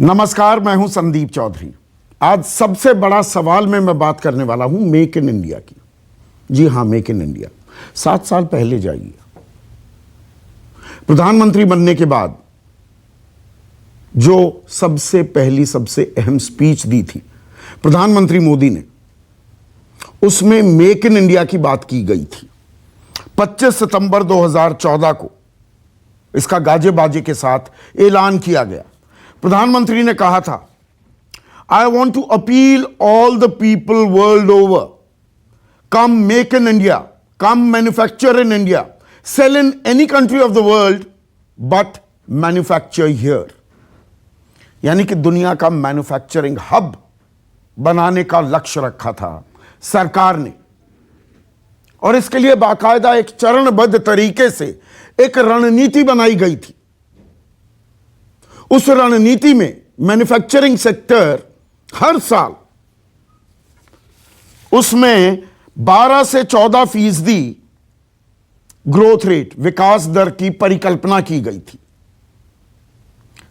नमस्कार, मैं हूं संदीप चौधरी। आज सबसे बड़ा सवाल में मैं बात करने वाला हूं मेक इन इंडिया की। जी हां, मेक इन इंडिया। 7 साल पहले जाइए, प्रधानमंत्री बनने के बाद जो सबसे पहली सबसे अहम स्पीच दी थी प्रधानमंत्री मोदी ने, उसमें मेक इन इंडिया की बात की गई थी। 25 सितंबर 2014 को इसका गाजे बाजे के साथ ऐलान किया गया। प्रधानमंत्री ने कहा था, I want to appeal all the people world over, come make in India, come manufacture in India, sell in any country of the world but manufacture here. यानी कि दुनिया का मैन्युफैक्चरिंग हब बनाने का लक्ष्य रखा था सरकार ने, और इसके लिए बाकायदा एक चरणबद्ध तरीके से एक रणनीति बनाई गई थी। उस रणनीति में मैन्युफैक्चरिंग सेक्टर हर साल उसमें 12 से 14% ग्रोथ रेट, विकास दर की परिकल्पना की गई थी।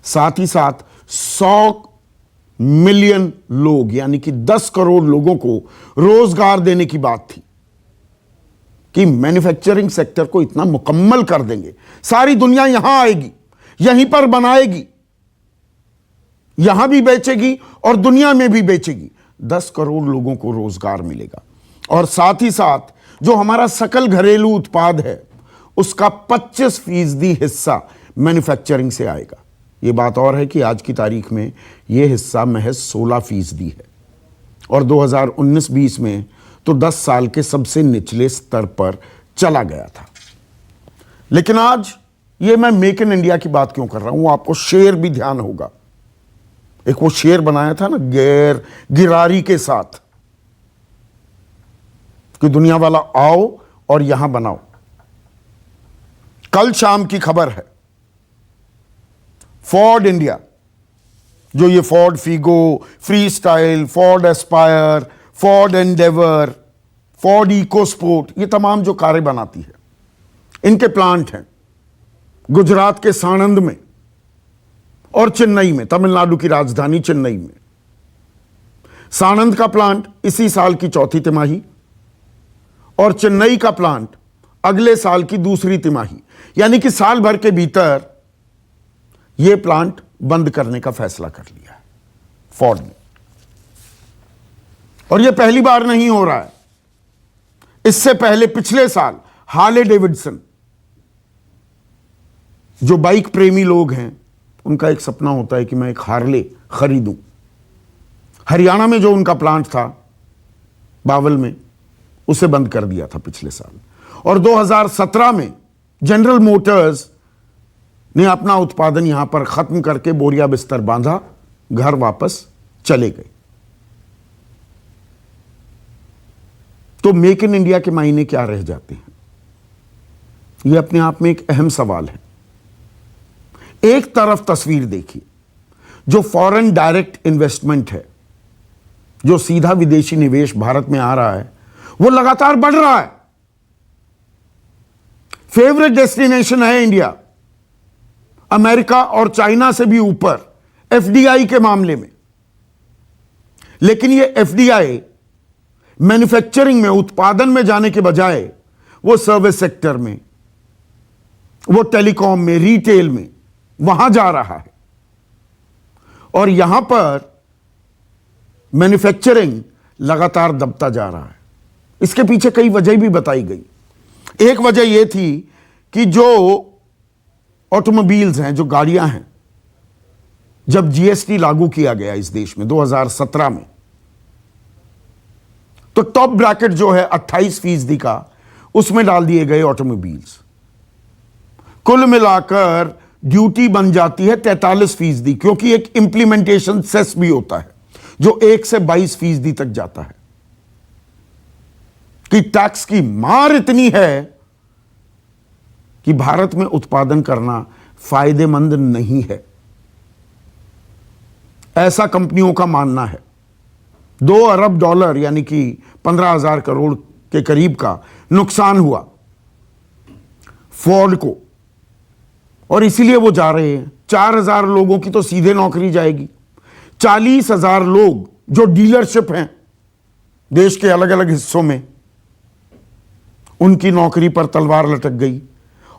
साथ ही साथ 100 मिलियन लोग यानी कि 10 करोड़ लोगों को रोजगार देने की बात थी कि मैन्युफैक्चरिंग सेक्टर को इतना मुकम्मल कर देंगे, सारी दुनिया यहां आएगी, यहीं पर बनाएगी, यहां भी बेचेगी और दुनिया में भी बेचेगी। 10 करोड़ लोगों को रोजगार मिलेगा और साथ ही साथ जो हमारा सकल घरेलू उत्पाद है उसका 25% हिस्सा मैन्युफैक्चरिंग से आएगा। यह बात और है कि आज की तारीख में यह हिस्सा महज 16% है और 2019-20 में तो 10 साल के सबसे निचले स्तर पर चला गया था। लेकिन आज ये मैं मेक इन इंडिया की बात क्यों कर रहा हूं, आपको शेर भी ध्यान होगा। एक वो शेर बनाया था ना गैर गिरारी के साथ कि दुनिया वाला आओ और यहां बनाओ। कल शाम की खबर है, फोर्ड इंडिया, जो ये Ford Figo, free style, Ford Aspire, Ford Endeavour, Ford EcoSport, ये तमाम जो कारें बनाती है, इनके प्लांट हैं गुजरात के साणंद में और चेन्नई में, तमिलनाडु की राजधानी चेन्नई में। साणंद का प्लांट इसी साल की चौथी तिमाही और चेन्नई का प्लांट अगले साल की दूसरी तिमाही, यानी कि साल भर के भीतर यह प्लांट बंद करने का फैसला कर लिया है फोर्ड ने। और यह पहली बार नहीं हो रहा है। इससे पहले पिछले साल हार्ले डेविडसन, जो बाइक प्रेमी लोग हैं उनका एक सपना होता है कि मैं एक हार्ले खरीदूं। हरियाणा में जो उनका प्लांट था बावल में, उसे बंद कर दिया था पिछले साल। और 2017 में जनरल मोटर्स ने अपना उत्पादन यहां पर खत्म करके बोरिया बिस्तर बांधा, घर वापस चले गए। तो मेक इन इंडिया के मायने क्या रह जाते हैं, यह अपने आप में एक अहम सवाल है। एक तरफ तस्वीर देखिए, जो फॉरेन डायरेक्ट इन्वेस्टमेंट है, जो सीधा विदेशी निवेश भारत में आ रहा है, वो लगातार बढ़ रहा है। फेवरेट डेस्टिनेशन है इंडिया, अमेरिका और चाइना से भी ऊपर एफडीआई के मामले में। लेकिन ये एफडीआई मैन्युफैक्चरिंग में, उत्पादन में जाने के बजाय वो सर्विस सेक्टर में, वो टेलीकॉम में, रिटेल में, वहां जा रहा है। और यहां पर मैन्युफैक्चरिंग लगातार दबता जा रहा है। इसके पीछे कई वजह भी बताई गई। एक वजह यह थी कि जो ऑटोमोबाइल्स हैं, जो गाड़ियां हैं, जब जीएसटी लागू किया गया इस देश में 2017 में, तो टॉप ब्रैकेट जो है 28% का, उसमें डाल दिए गए ऑटोमोबाइल्स। कुल मिलाकर ड्यूटी बन जाती है 43%, क्योंकि एक इंप्लीमेंटेशन सेस भी होता है जो 1 से 22% तक जाता है। कि टैक्स की मार इतनी है कि भारत में उत्पादन करना फायदेमंद नहीं है, ऐसा कंपनियों का मानना है। $2 अरब यानी कि 15,000 करोड़ के करीब का नुकसान हुआ फोर्ड को, और इसीलिए वो जा रहे हैं 4,000 लोगों की तो सीधे नौकरी जाएगी। 40,000 लोग जो डीलरशिप हैं देश के अलग अलग हिस्सों में, उनकी नौकरी पर तलवार लटक गई।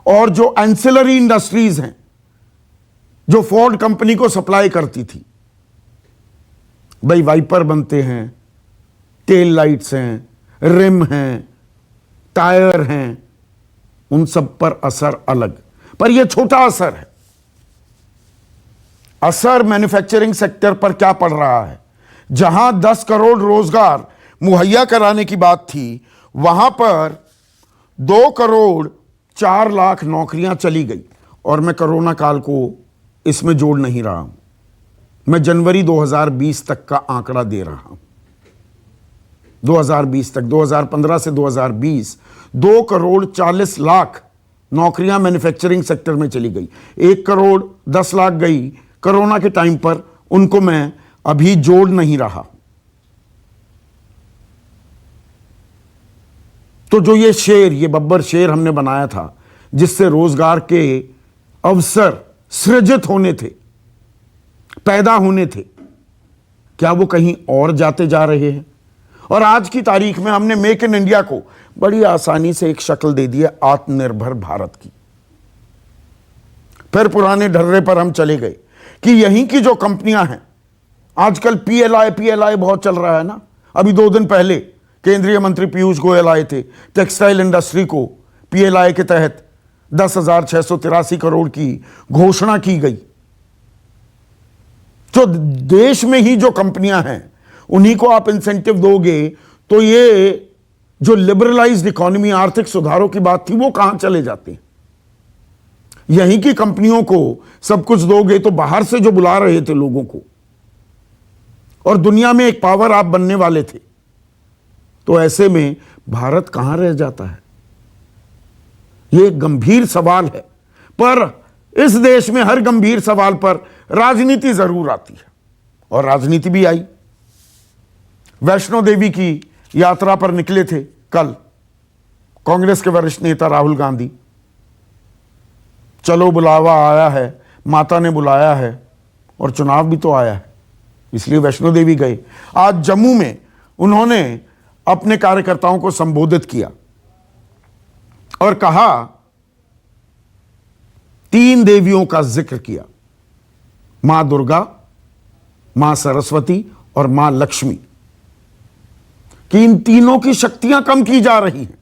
और जो एंसिलरी इंडस्ट्रीज हैं, जो फोर्ड कंपनी को सप्लाई करती थी, भाई वाइपर बनते हैं, टेल लाइट्स हैं, रिम हैं, टायर हैं, उन सब पर असर अलग। पर यह छोटा असर है। असर मैन्युफैक्चरिंग सेक्टर पर क्या पड़ रहा है? जहां 10 करोड़ रोजगार मुहैया कराने की बात थी, वहां पर 2 करोड़ 4 लाख नौकरियां चली गई। और मैं कोरोना काल को इसमें जोड़ नहीं रहा हूं, मैं जनवरी 2020 तक का आंकड़ा दे रहा हूं। 2020 तक, 2015 से 2020, 2 करोड़ 40 लाख नौकरियां मैन्युफैक्चरिंग सेक्टर में चली गई। 1 करोड़ 10 लाख गई कोरोना के टाइम पर, उनको मैं अभी जोड़ नहीं रहा। तो जो ये शेर, ये बब्बर शेर हमने बनाया था, जिससे रोजगार के अवसर सृजित होने थे, पैदा होने थे, क्या वो कहीं और जाते जा रहे हैं? और आज की तारीख में हमने मेक इन इंडिया को बड़ी आसानी से एक शक्ल दे दी है आत्मनिर्भर भारत की। फिर पुराने ढर्रे पर हम चले गए कि यहीं की जो कंपनियां हैं, आजकल पीएलआई बहुत चल रहा है ना। अभी 2 दिन पहले केंद्रीय मंत्री पीयूष गोयल आए थे, टेक्सटाइल इंडस्ट्री को पीएलआई के तहत 10,683 करोड़ की घोषणा की गई। तो देश में ही जो कंपनियां हैं उन्हीं को आप इंसेंटिव दोगे, तो ये जो लिबरलाइज्ड इकोनॉमी, आर्थिक सुधारों की बात थी, वो कहां चले जाते हैं? यहीं की कंपनियों को सब कुछ दोगे तो बाहर से जो बुला रहे थे लोगों को, और दुनिया में एक पावर आप बनने वाले थे, तो ऐसे में भारत कहां रह जाता है? यह एक गंभीर सवाल है। पर इस देश में हर गंभीर सवाल पर राजनीति जरूर आती है, और राजनीति भी आई। वैष्णो देवी की यात्रा पर निकले थे कल कांग्रेस के वरिष्ठ नेता राहुल गांधी। चलो बुलावा आया है, माता ने बुलाया है, और चुनाव भी तो आया है, इसलिए वैष्णो देवी गए। आज जम्मू में उन्होंने अपने कार्यकर्ताओं को संबोधित किया और कहा, 3 देवियों का जिक्र किया, मां दुर्गा, मां सरस्वती और मां लक्ष्मी, कि इन तीनों की शक्तियां कम की जा रही हैं।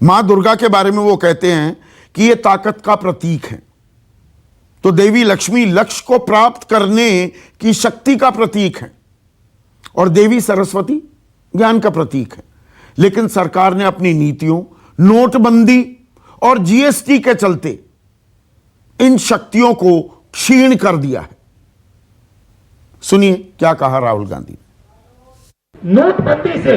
मां दुर्गा के बारे में वो कहते हैं कि ये ताकत का प्रतीक है, तो देवी लक्ष्मी लक्ष्य को प्राप्त करने की शक्ति का प्रतीक है, और देवी सरस्वती ज्ञान का प्रतीक है। लेकिन सरकार ने अपनी नीतियों, नोटबंदी और जीएसटी के चलते इन शक्तियों को क्षीण कर दिया है। सुनिए क्या कहा राहुल गांधी ने। नोटबंदी से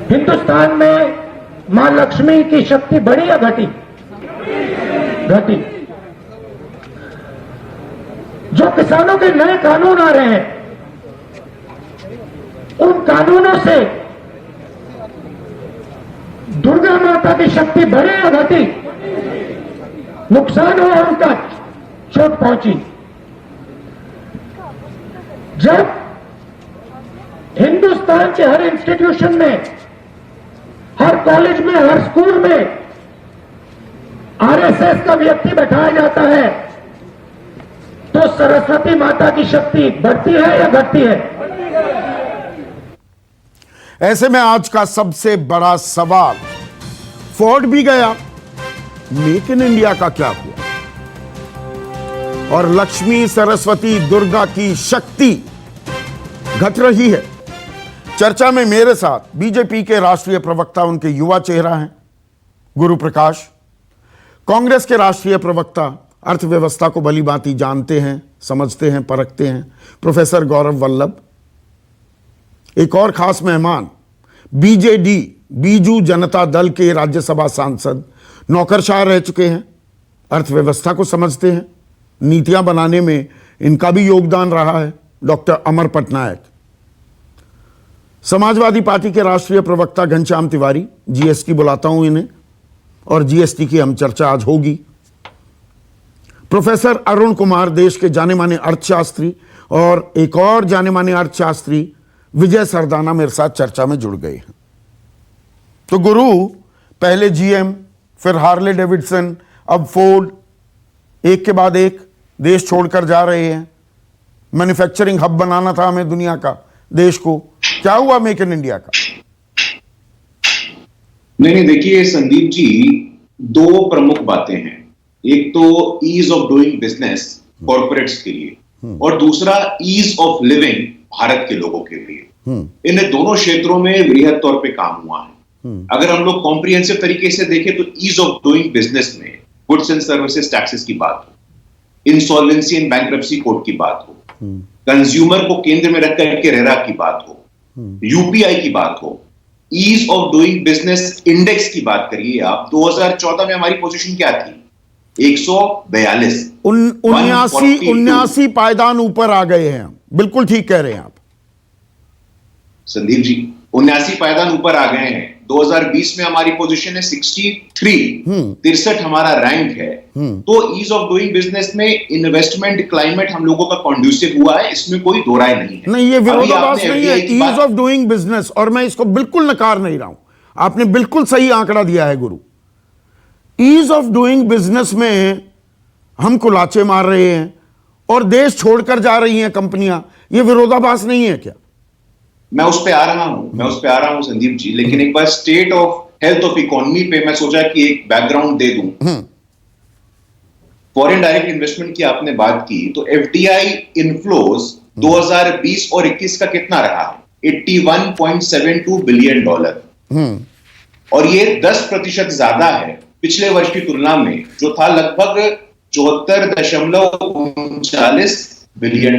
हिंदुस्तान में मां लक्ष्मी की शक्ति बढ़ी या घटी? घटी। जो किसानों के नए कानून आ रहे हैं, उन कानूनों से दुर्गा माता की शक्ति बढ़ी या घटी? नुकसान हुआ, उनका चोट पहुंची। जब हिंदुस्तान के हर इंस्टीट्यूशन में, हर कॉलेज में, हर स्कूल में आरएसएस का व्यक्ति बैठाया जाता है, तो सरस्वती माता की शक्ति बढ़ती है या घटती है? ऐसे में आज का सबसे बड़ा सवाल, फोर्ड भी गया, मेक इन इंडिया का क्या हुआ? और लक्ष्मी, सरस्वती, दुर्गा की शक्ति घट रही है। चर्चा में मेरे साथ बीजेपी के राष्ट्रीय प्रवक्ता, उनके युवा चेहरा हैं गुरु प्रकाश, कांग्रेस के राष्ट्रीय प्रवक्ता, अर्थव्यवस्था को भली भांति जानते हैं, समझते हैं, परखते हैं, प्रोफेसर गौरव वल्लभ, एक और खास मेहमान, बीजेडी, बीजू जनता दल के राज्यसभा सांसद, नौकरशाह रह चुके हैं, अर्थव्यवस्था को समझते हैं, नीतियां बनाने में इनका भी योगदान रहा है, डॉक्टर अमर पटनायक, समाजवादी पार्टी के राष्ट्रीय प्रवक्ता घनश्याम तिवारी, जीएसटी बुलाता हूं इन्हें, और जीएसटी की हम चर्चा आज होगी। प्रोफेसर अरुण कुमार देश के जाने माने अर्थशास्त्री और एक और जाने माने अर्थशास्त्री विजय सरदाना मेरे साथ चर्चा में जुड़ गए हैं। तो गुरु, पहले जीएम, फिर हार्ले डेविडसन, अब फोर्ड, एक के बाद एक देश छोड़कर जा रहे हैं। मैन्युफैक्चरिंग हब बनाना था हमें दुनिया का, देश को। क्या हुआ मेक इन इंडिया का? नहीं, देखिए संदीप जी, दो प्रमुख बातें हैं। एक तो ease of doing business corporates के लिए, और दूसरा ईज ऑफ लिविंग भारत के लोगों के लिए। इन दोनों क्षेत्रों में वृहद तौर पे काम हुआ है। अगर हम लोग कॉम्प्रिहेंसिव तरीके से देखें तो ईज ऑफ डूइंग बिजनेस में गुड्स एंड सर्विसेज टैक्सेस की बात हो, इंसॉल्वेंसी एंड बैंक्रप्सी कोड की बात हो, कंज्यूमर को केंद्र में रख करके रेरा की बात हो, यूपीआई की बात हो, ease of doing business index की बात करिए आप। 2014 में हमारी पोजीशन क्या थी? 142, 79 पायदान ऊपर आ गए हैं। बिल्कुल ठीक कह रहे हैं आप संदीप जी, 79 पायदान ऊपर आ गए हैं। 2020 में हमारी पोजीशन है 63, 63 हमारा रैंक है। तो ईज ऑफ डूइंग बिजनेस में इन्वेस्टमेंट क्लाइमेट हम लोगों का कॉन्ड्यूसिव हुआ है, इसमें कोई दो राय नहीं है। नहीं, ये विरोधाभास नहीं है ईज ऑफ डूइंग बिजनेस, और मैं इसको बिल्कुल नकार नहीं रहा हूं। आपने बिल्कुल सही आंकड़ा दिया है गुरु। ईज ऑफ डूइंग बिजनेस में हम कुलाचे मार रहे हैं और देश छोड़कर जा रही हैं कंपनियां। ये विरोधाभास नहीं है क्या? मैं उस पे आ रहा हूं संदीप जी, लेकिन एक बार state of health of economy पे मैं सोचा कि एक बैकग्राउंड दे दूं। फॉरेन डायरेक्ट इन्वेस्टमेंट की आपने बात की, तो एफडीआई इनफ्लोज 2020 और 21 का कितना रहा है? $81.72 बिलियन, और ये 10% ज्यादा है पिछले वर्ष की तुलना में, जो था लगभग $74.39 बिलियन।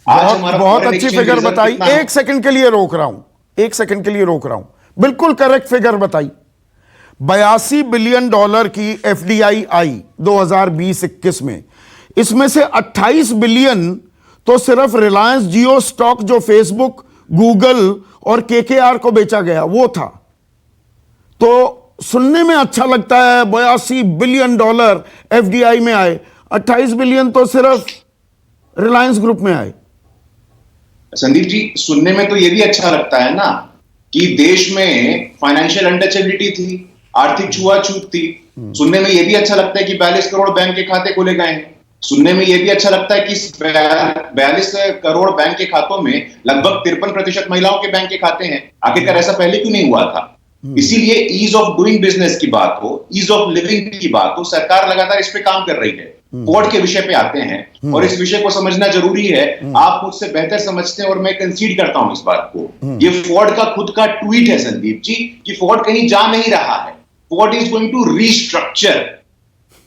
बहुत अच्छी फिगर बताई। एक सेकंड के लिए रोक रहा हूं, बिल्कुल करेक्ट फिगर बताई। $82 बिलियन की एफडीआई आई 2020-21 में। इसमें से 28 बिलियन तो सिर्फ रिलायंस जियो स्टॉक, जो फेसबुक, गूगल और केकेआर को बेचा गया, वो था। तो सुनने में अच्छा लगता है $82 बिलियन एफडीआई में आए, 28 बिलियन तो सिर्फ रिलायंस ग्रुप में आए। संदीप जी, सुनने में तो यह भी अच्छा लगता है ना कि देश में फाइनेंशियल अनटचेबिलिटी थी, आर्थिक छुआछूत थी। सुनने में यह भी अच्छा लगता है कि 42 करोड़ बैंक के खाते खोले गए हैं। सुनने में यह भी अच्छा लगता है कि 42 करोड़ बैंक के खातों में लगभग 53% महिलाओं के बैंक के खाते हैं। आखिरकार ऐसा पहले क्यों नहीं हुआ था? इसीलिए ईज ऑफ डूइंग बिजनेस की बात हो, ईज ऑफ लिविंग की बात हो, सरकार लगातार इस पे काम कर रही है। फोर्ड के विषय पे आते हैं, और इस विषय को समझना जरूरी है। आप मुझसे बेहतर समझते हैं और मैं कंसीड करता हूं इस बात को। ये फोर्ड का खुद का ट्वीट है संदीप जी, कि फोर्ड कहीं जा नहीं रहा है। Ford is going to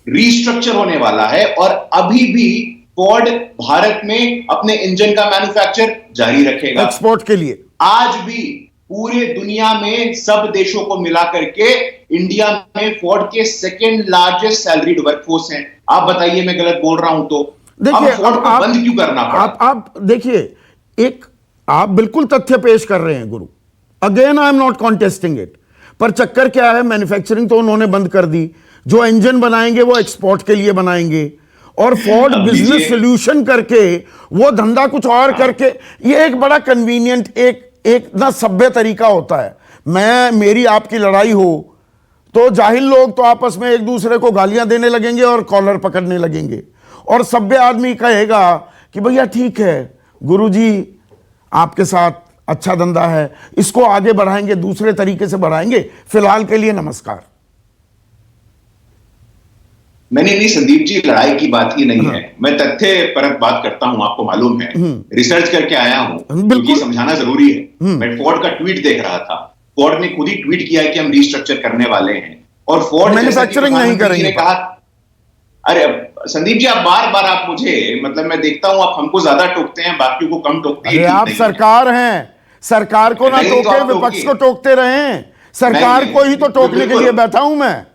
restructure होने वाला है, और अभी भी फोर्ड भारत में अपने इंजन का मैन्युफैक्चर जारी रखेगा एक्सपोर्ट के लिए। आज भी पूरे दुनिया में सब देशों को मिला करके इंडिया में फोर्ड के सेकंड लार्जेस्ट सैलरीड वर्कफोर्स हैं। आप बताइए मैं गलत बोल रहा हूं तो? देखिए, फोर्ड को बंद क्यों करना पड़ा? आप देखिए, एक आप बिल्कुल तथ्य पेश कर रहे हैं गुरु। Again I am not contesting it, पर चक्कर क्या है, मैन्युफैक्चरिंग तो उन्होंने बंद कर दी। जो इंजन बनाएंगे वो एक्सपोर्ट के लिए बनाएंगे, और फोर्ड बिजनेस सोल्यूशन करके वो धंधा कुछ और करके, ये एक बड़ा कन्वीनियंट, एक ना सभ्य तरीका होता है। मेरी आपकी लड़ाई हो तो जाहिल लोग तो आपस में एक दूसरे को गालियां देने लगेंगे और कॉलर पकड़ने लगेंगे, और सभ्य आदमी कहेगा कि भैया ठीक है गुरुजी, आपके साथ अच्छा धंधा है, इसको आगे बढ़ाएंगे, दूसरे तरीके से बढ़ाएंगे, फिलहाल के लिए नमस्कार। नहीं संदीप जी, लड़ाई की बात ही नहीं है। मैं तथ्य परत बात करता हूं, आपको मालूम है, रिसर्च करके आया हूं, क्योंकि समझाना जरूरी है। मैं फोर्ड का ट्वीट देख रहा था। फोर्ड ने खुद ही ट्वीट किया कि हम रीस्ट्रक्चर करने वाले हैं, और फोर्ड मैन्युफैक्चरिंग नहीं करेंगे। कहा, अरे संदीप जी, आप बार आप मुझे, मतलब मैं देखता हूं आप हमको ज्यादा टोकते हैं, बाकियों को कम टोकते हैं। आप सरकार हैं, सरकार को ना टोके, विपक्ष को टोकते रहें। सरकार को ही तो टोकने के लिए बैठा हूं मैं।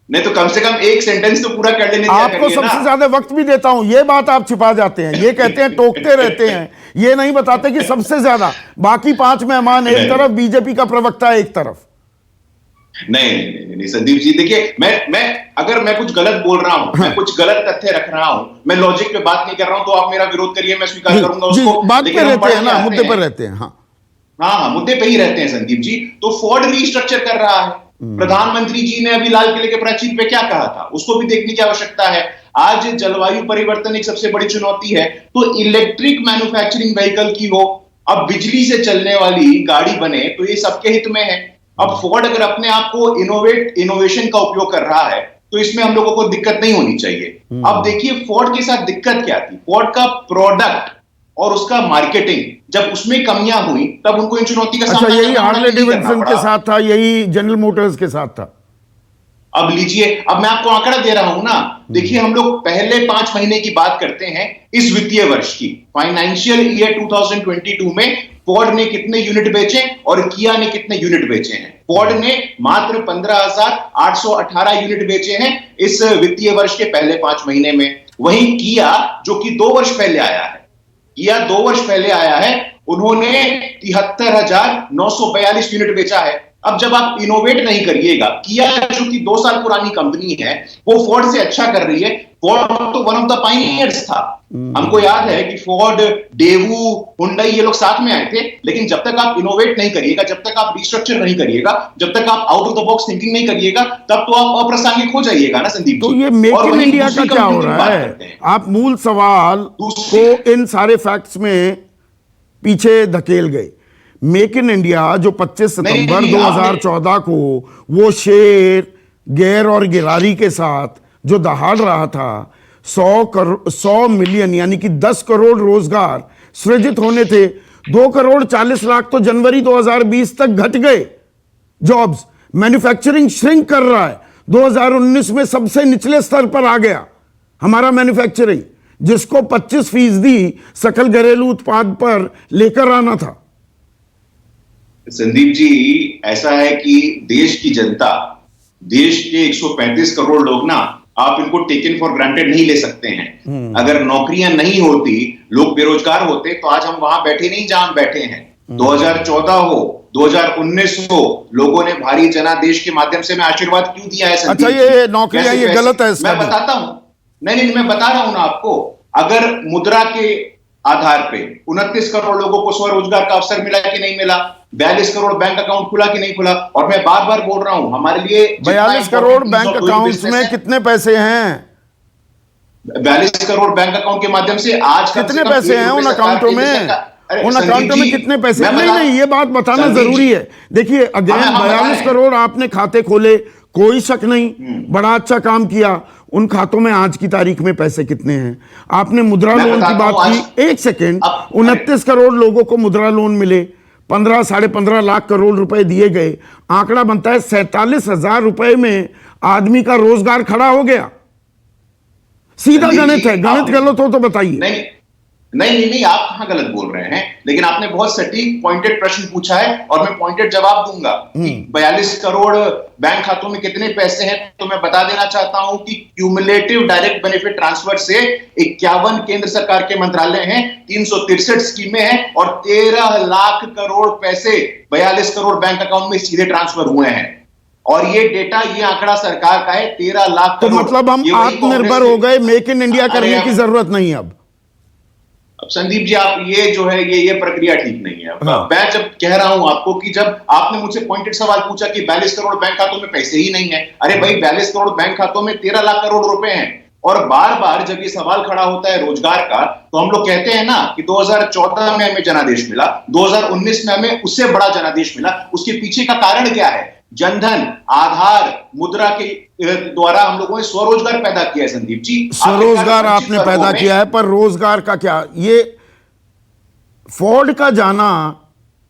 नहीं तो कम से कम एक सेंटेंस तो पूरा कर लेने। आपको सबसे ज्यादा वक्त भी देता हूं, ये बात आप छिपा जाते हैं। ये कहते हैं टोकते रहते हैं, ये नहीं बताते कि सबसे ज्यादा। बाकी 5 मेहमान एक तरफ, बीजेपी का प्रवक्ता एक तरफ। नहीं संदीप जी, देखिए मैं अगर मैं कुछ गलत बोल रहा हूं, मैं कुछ गलत तथ्य रख रहा हूं, मैं लॉजिक पे बात नहीं कर रहा हूं, तो आप मेरा विरोध करिए, मैं स्वीकार करूंगा जी, उसको। बात लेकिन पे हम रहते पढ़ हैं के ना, आते मुद्दे पर हैं। रहते हैं। हाँ हाँ, मुद्दे पे ही रहते हैं संदीप जी। तो फोर्ड रीस्ट्रक्चर कर रहा है। प्रधानमंत्री जी ने अभी लाल किले के प्राचीर पे क्या कहा था, उसको भी देखने की आवश्यकता है। आज जलवायु परिवर्तन एक सबसे बड़ी चुनौती है, तो इलेक्ट्रिक मैन्युफैक्चरिंग व्हीकल की हो, अब बिजली से चलने वाली गाड़ी बने, तो ये सबके हित में है। अब फोर्ड अगर अपने आप को इनोवेशन का उपयोग कर रहा है, तो इसमें हम लोगों को दिक्कत नहीं होनी चाहिए। अब देखिए फोर्ड के साथ दिक्कत क्या थी, फोर्ड का प्रोडक्ट और उसका मार्केटिंग, जब उसमें कमियां हुई तब उनको इन चुनौती का अच्छा, सामना यही करना पड़ा, हार्ले नहीं करना डेविडसन के पड़ा। साथ था, यही जनरल मोटर्स के साथ था। अब लीजिए, अब मैं आपको आंकड़ा दे रहा हूं ना। देखिए, हम लोग पहले 5 महीने की बात करते हैं इस वित्तीय वर्ष की, फाइनेंशियल ईयर 2022 में फोर्ड ने कितने यूनिट बेचे और किया ने कितने यूनिट बेचे हैं। फोर्ड ने मात्र 15,818 यूनिट बेचे हैं इस वित्तीय वर्ष के पहले 5 महीने में। वहीं किया, जो कि 2 वर्ष पहले आया है, किया 2 वर्ष पहले आया है, उन्होंने 73,942 यूनिट बेचा है। अब जब आप इनोवेट नहीं करिएगा, किया जो कि 2 साल पुरानी कंपनी है, वो फोर्ड से अच्छा कर रही है। फोर्ड तो वन ऑफ द पायनियर्स था। हमको याद है कि फोर्ड, डेवू, हुंडई ये लोग साथ में आए थे। लेकिन जब तक आप इनोवेट नहीं करिएगा, जब तक आप रिस्ट्रक्चर नहीं करिएगा, जब तक आप out of the box thinking नहीं करिएगा, तब तो आप अप्रासंगिक हो जाइएगा ना संदीप तो जी। ये मेक और इन वहीं इंडिया दूसरी का क्या हो कंपनी की रहा बात है? करते हैं। आप मूल सवाल को इन सारे फैक्ट्स में पीछे धकेल गए। मेक इन इंडिया जो 25 सितंबर नहीं, 2014 को वो शेर, गैर और गिरारी के साथ जो दहाड़ रहा था, 100 मिलियन यानी कि 10 करोड़ रोजगार सृजित होने थे। 2 करोड़ 40 लाख तो जनवरी 2020 तक घट गए जॉब्स। मैन्युफैक्चरिंग श्रिंक कर रहा है। 2019 में सबसे निचले स्तर पर आ गया हमारा मैन्युफैक्चरिंग, जिसको 25% सकल घरेलू उत्पाद पर लेकर आना था। संदीप जी, ऐसा है कि देश की जनता, देश के 135 करोड़ लोग ना, आप इनको टेकन फॉर ग्रांटेड नहीं ले सकते हैं। अगर नौकरियां नहीं होती, लोग बेरोजगार होते, तो आज हम वहां बैठे नहीं जहां हम बैठे हैं। 2014 हो, 2019 हो, लोगों ने भारी जनादेश के माध्यम से मैं आशीर्वाद क्यों दिया है संदीप अच्छा, जी? ये नौकरियां, ये कैसे? गलत है इसका मैं बताता हूं। नहीं, मैं बता रहा हूं ना आपको। अगर मुद्रा के आधार पे 29 करोड़ लोगों को स्वरोजगार का अवसर मिला कि नहीं मिला, 42 करोड़ बैंक अकाउंट खुला कि नहीं खुला, और मैं बार बार बोल रहा हूं, हमारे लिए 42 करोड़ बैंक अकाउंट्स में कितने पैसे हैं? 42 करोड़ बैंक अकाउंट के माध्यम से आज कितने पैसे हैं उन अकाउंटों में? उन अकाउंटों में कितने पैसे? नहीं, ये बात बताना जरूरी है। देखिए, अगेन 42 करोड़ आपने खाते खोले, कोई शक नहीं, बड़ा अच्छा काम किया। उन खातों में आज की तारीख में पैसे कितने हैं? आपने मुद्रा लोन की बात की, एक सेकेंड। 29 करोड़ लोगों को मुद्रा लोन मिले, 15 साढ़े 15 लाख करोड़ रुपए दिए गए। आंकड़ा बनता है 47,000 रुपए में आदमी का रोजगार खड़ा हो गया। सीधा गणित है। गणित गलत हो तो बताइए। नहीं, आप कहां गलत बोल रहे हैं? लेकिन आपने बहुत सटीक पॉइंटेड प्रश्न पूछा है और मैं पॉइंटेड जवाब दूंगा कि 42 करोड़ बैंक खातों में कितने पैसे हैं। तो मैं बता देना चाहता हूं कि क्यूमुलेटिव डायरेक्ट बेनिफिट ट्रांसफर से 51 केंद्र सरकार के मंत्रालय हैं, 363 स्कीमें हैं और 13 लाख करोड़ पैसे 42 करोड़ बैंक अकाउंट में सीधे ट्रांसफर हुए हैं। और ये डेटा, ये आंकड़ा सरकार का है, 13 लाख तो मतलब हम आत्मनिर्भर हो गए, मेक इन इंडिया करने की जरूरत नहीं। अब संदीप जी, आप ये जो है ये प्रक्रिया ठीक नहीं है। मैं जब कह रहा हूं आपको कि जब आपने मुझसे पॉइंटेड सवाल पूछा कि 42 करोड़ बैंक खातों में पैसे ही नहीं है, अरे भाई 42 करोड़ बैंक खातों में 13 लाख करोड़ रुपए हैं। और बार बार जब ये सवाल खड़ा होता है रोजगार का, तो हम लोग कहते हैं ना कि 2014 में हमें जनादेश मिला, 2019 में हमें उससे बड़ा जनादेश मिला। उसके पीछे का कारण क्या है? जनधन, आधार, मुद्रा के द्वारा हम लोगों ने स्वरोजगार पैदा किया है संदीप जी। स्वरोजगार आपने पैदा किया है, पर रोजगार का क्या? ये फोर्ड का जाना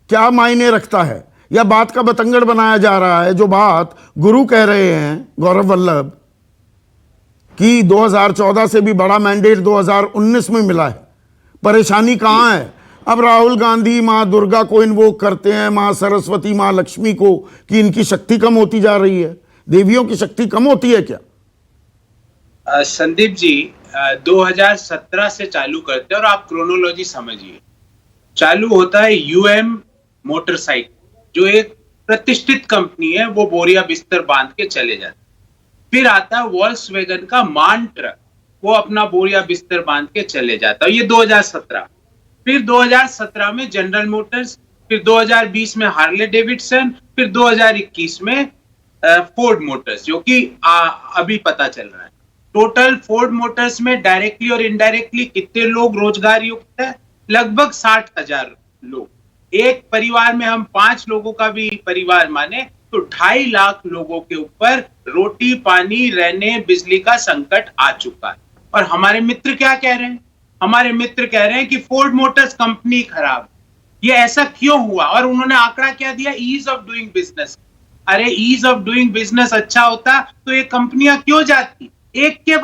क्या मायने रखता है? या बात का बतंगड़ बनाया जा रहा है? जो बात गुरु कह रहे हैं, गौरव वल्लभ, कि 2014 से भी बड़ा मैंडेट 2019 में मिला है। परेशानी कहां है? अब राहुल गांधी मां दुर्गा को इन्वोक करते हैं, मां सरस्वती, मां लक्ष्मी को, कि इनकी शक्ति कम होती जा रही है। देवियों की शक्ति कम होती है क्या? संदीप जी, 2017 से चालू करते हैं और आप क्रोनोलॉजी समझिए। चालू होता है यूएम मोटरसाइकिल, जो एक प्रतिष्ठित कंपनी है, वो बोरिया बिस्तर बांध के चले जाते। फिर आता है वॉल्क्सवैगन का मान ट्रक, वो अपना बोरिया बिस्तर बांध के चले जाता है। ये 2017। फिर 2017 में जनरल मोटर्स, फिर 2020 में हार्ले डेविडसन, फिर 2021 में फोर्ड मोटर्स, जो कि अभी पता चल रहा है। टोटल फोर्ड मोटर्स में डायरेक्टली और इनडायरेक्टली कितने लोग रोजगार युक्त है? लगभग 60,000 लोग। एक परिवार में हम 5 लोगों का भी परिवार माने तो 2.5 लाख लोगों के ऊपर रोटी, पानी, रहने, बिजली का संकट आ चुका है। और हमारे मित्र क्या कह रहे हैं? हमारे मित्र कह रहे हैं कि फोर्ड मोटर्स कंपनी खराब। ये ऐसा क्यों हुआ? और उन्होंने आंकड़ा क्या दिया? Ease of doing business. अरे ईज ऑफ डूइंग बिजनेस अच्छा होता तो ये कंपनियां क्यों जाती? एक के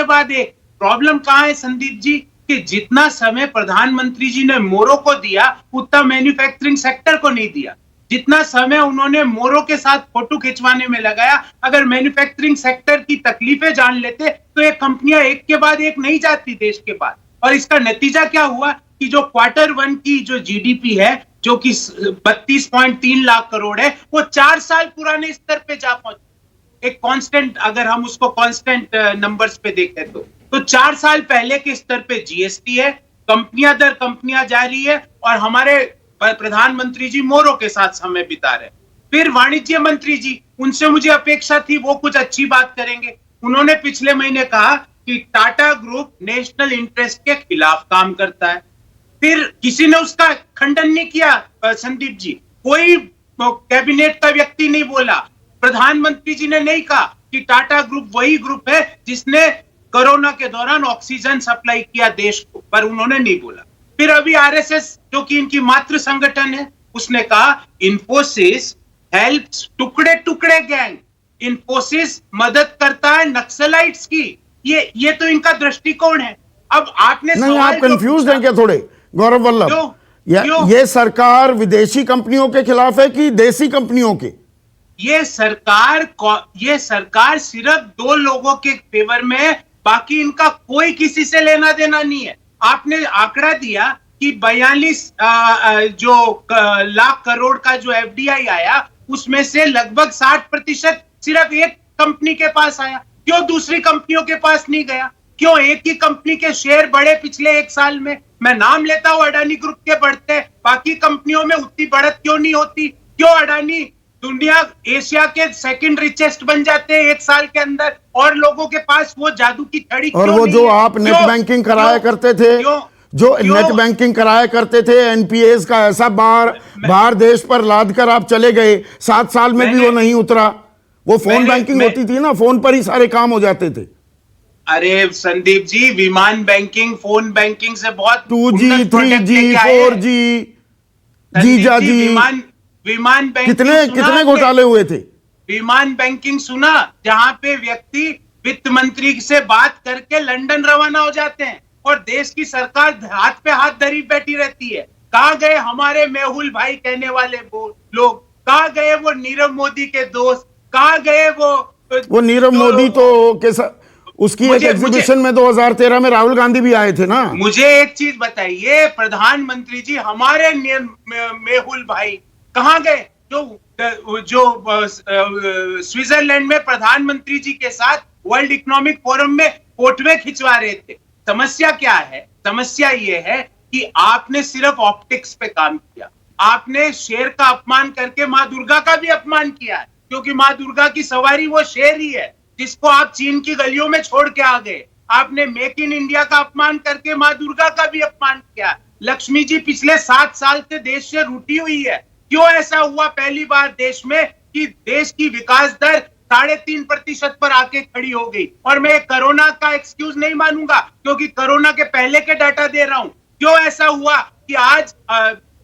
बाद एक। प्रॉब्लम कहां है संदीप जी? कि जितना समय प्रधानमंत्री जी ने मोरो को दिया, उतना मैन्युफैक्चरिंग सेक्टर को नहीं दिया। जितना समय उन्होंने मोरो के साथ फोटो खिंचवाने में लगाया, अगर मैन्युफैक्चरिंग सेक्टर की तकलीफें जान लेते तो ये कंपनियां एक के बाद एक नहीं जाती देश के बाद। और इसका नतीजा क्या हुआ कि जो Q1 की जो जीडीपी है, जो कि 32.3 लाख करोड़ है, वो 4 साल पुराने स्तर पे जा पहुंचे। एक कांस्टेंट, अगर हम उसको कांस्टेंट नंबर्स पे देखें तो 4 साल पहले के स्तर पे जीएसटी है, कंपनियां दर कंपनियां जा रही है, और हमारे प्रधानमंत्री जी मोरो के साथ समय बिता रहे। फिर वाणिज्य मंत्री जी, उनसे मुझे अपेक्षा थी वो कुछ अच्छी बात करेंगे। उन्होंने पिछले महीने कहा कि टाटा ग्रुप नेशनल इंटरेस्ट के खिलाफ काम करता है। फिर किसी ने उसका खंडन नहीं किया संदीप जी, कोई कैबिनेट का व्यक्ति नहीं बोला। प्रधानमंत्री जी ने नहीं कहा कि टाटा ग्रुप वही ग्रुप है जिसने कोरोना के दौरान ऑक्सीजन सप्लाई किया देश को, पर उन्होंने नहीं बोला। फिर अभी आरएसएस, जो कि इनकी मातृ संगठन है, उसने कहा इन्फोसिस हेल्प्स टुकड़े टुकड़े गैंग। इन्फोसिस मदद करता है नक्सलाइट्स की। ये तो इनका दृष्टिकोण है। अब आपने नहीं, आप कंफ्यूज हैं क्या थोड़े गौरव वल्लभ? ये सरकार विदेशी कंपनियों के खिलाफ है कि देसी कंपनियों के? ये सरकार सिर्फ 2 लोगों के फेवर में है, बाकी इनका कोई किसी से लेना देना नहीं है। आपने आंकड़ा दिया कि 42 लाख करोड़ का जो एफडीआई आया, उसमें से लगभग 60% सिर्फ एक कंपनी के पास आया। क्यों दूसरी कंपनियों के पास नहीं गया? क्यों एक ही कंपनी के शेयर बढ़े पिछले 1 साल में? मैं नाम लेता हूं, अडानी ग्रुप के बढ़ते, बाकी कंपनियों में उतनी बढ़त क्यों नहीं होती? क्यों अडानी दुनिया एशिया के 2nd रिचेस्ट बन जाते हैं 1 साल के अंदर, और लोगों के पास वो जादू की छड़ी और क्यों वो नहीं जो है? आप नेट बैंकिंग कराया करते थे, नेट बैंकिंग कराया करते थे, एनपीएस का ऐसा बाहर देश पर लाद कर आप चले गए, 7 साल में भी वो नहीं उतरा। वो फोन बैंकिंग होती थी ना, फोन पर ही सारे काम हो जाते थे। अरे संदीप जी, विमान बैंकिंग फोन बैंकिंग से बहुत 2G 3G 4G जीजा जी, विमान बैंकिंग कितने घोटाले हुए थे? विमान बैंकिंग सुना, जहां पे व्यक्ति वित्त मंत्री से बात करके लंदन रवाना हो जाते हैं और देश की सरकार हाथ पे हाथ धरी बैठी रहती है। कहां गए हमारे मेहुल भाई कहने वाले लोग? कहां गए वो नीरव मोदी के दोस्त? कहां गए वो नीरव मोदी तो कैसा, उसकी एक एग्जीबिशन में 2013 में राहुल गांधी भी आए थे ना। मुझे एक चीज बताइए, प्रधानमंत्री जी हमारे मेहुल भाई कहां गए? जो स्विट्जरलैंड में प्रधानमंत्री जी के साथ वर्ल्ड इकोनॉमिक फोरम में फोटोएं खिंचवा रहे थे। समस्या क्या है? समस्या ये है कि आपने सिर्फ ऑप्टिक्स पे काम किया। आपने शेर का अपमान करके मां दुर्गा का भी अपमान किया है, क्योंकि मां दुर्गा की सवारी वो शेर ही है जिसको आप चीन की गलियों में छोड़ के आ गए। आपने मेक इन इंडिया का अपमान करके मां दुर्गा का भी अपमान किया। लक्ष्मी जी पिछले 7 साल से देश से रूठी हुई है। क्यों ऐसा हुआ पहली बार देश में कि देश की विकास दर 3.5% पर आके खड़ी हो गई? और मैं कोरोना का एक्सक्यूज नहीं मानूंगा, क्योंकि कोरोना के पहले के डाटा दे रहा हूं। क्यों ऐसा हुआ कि आज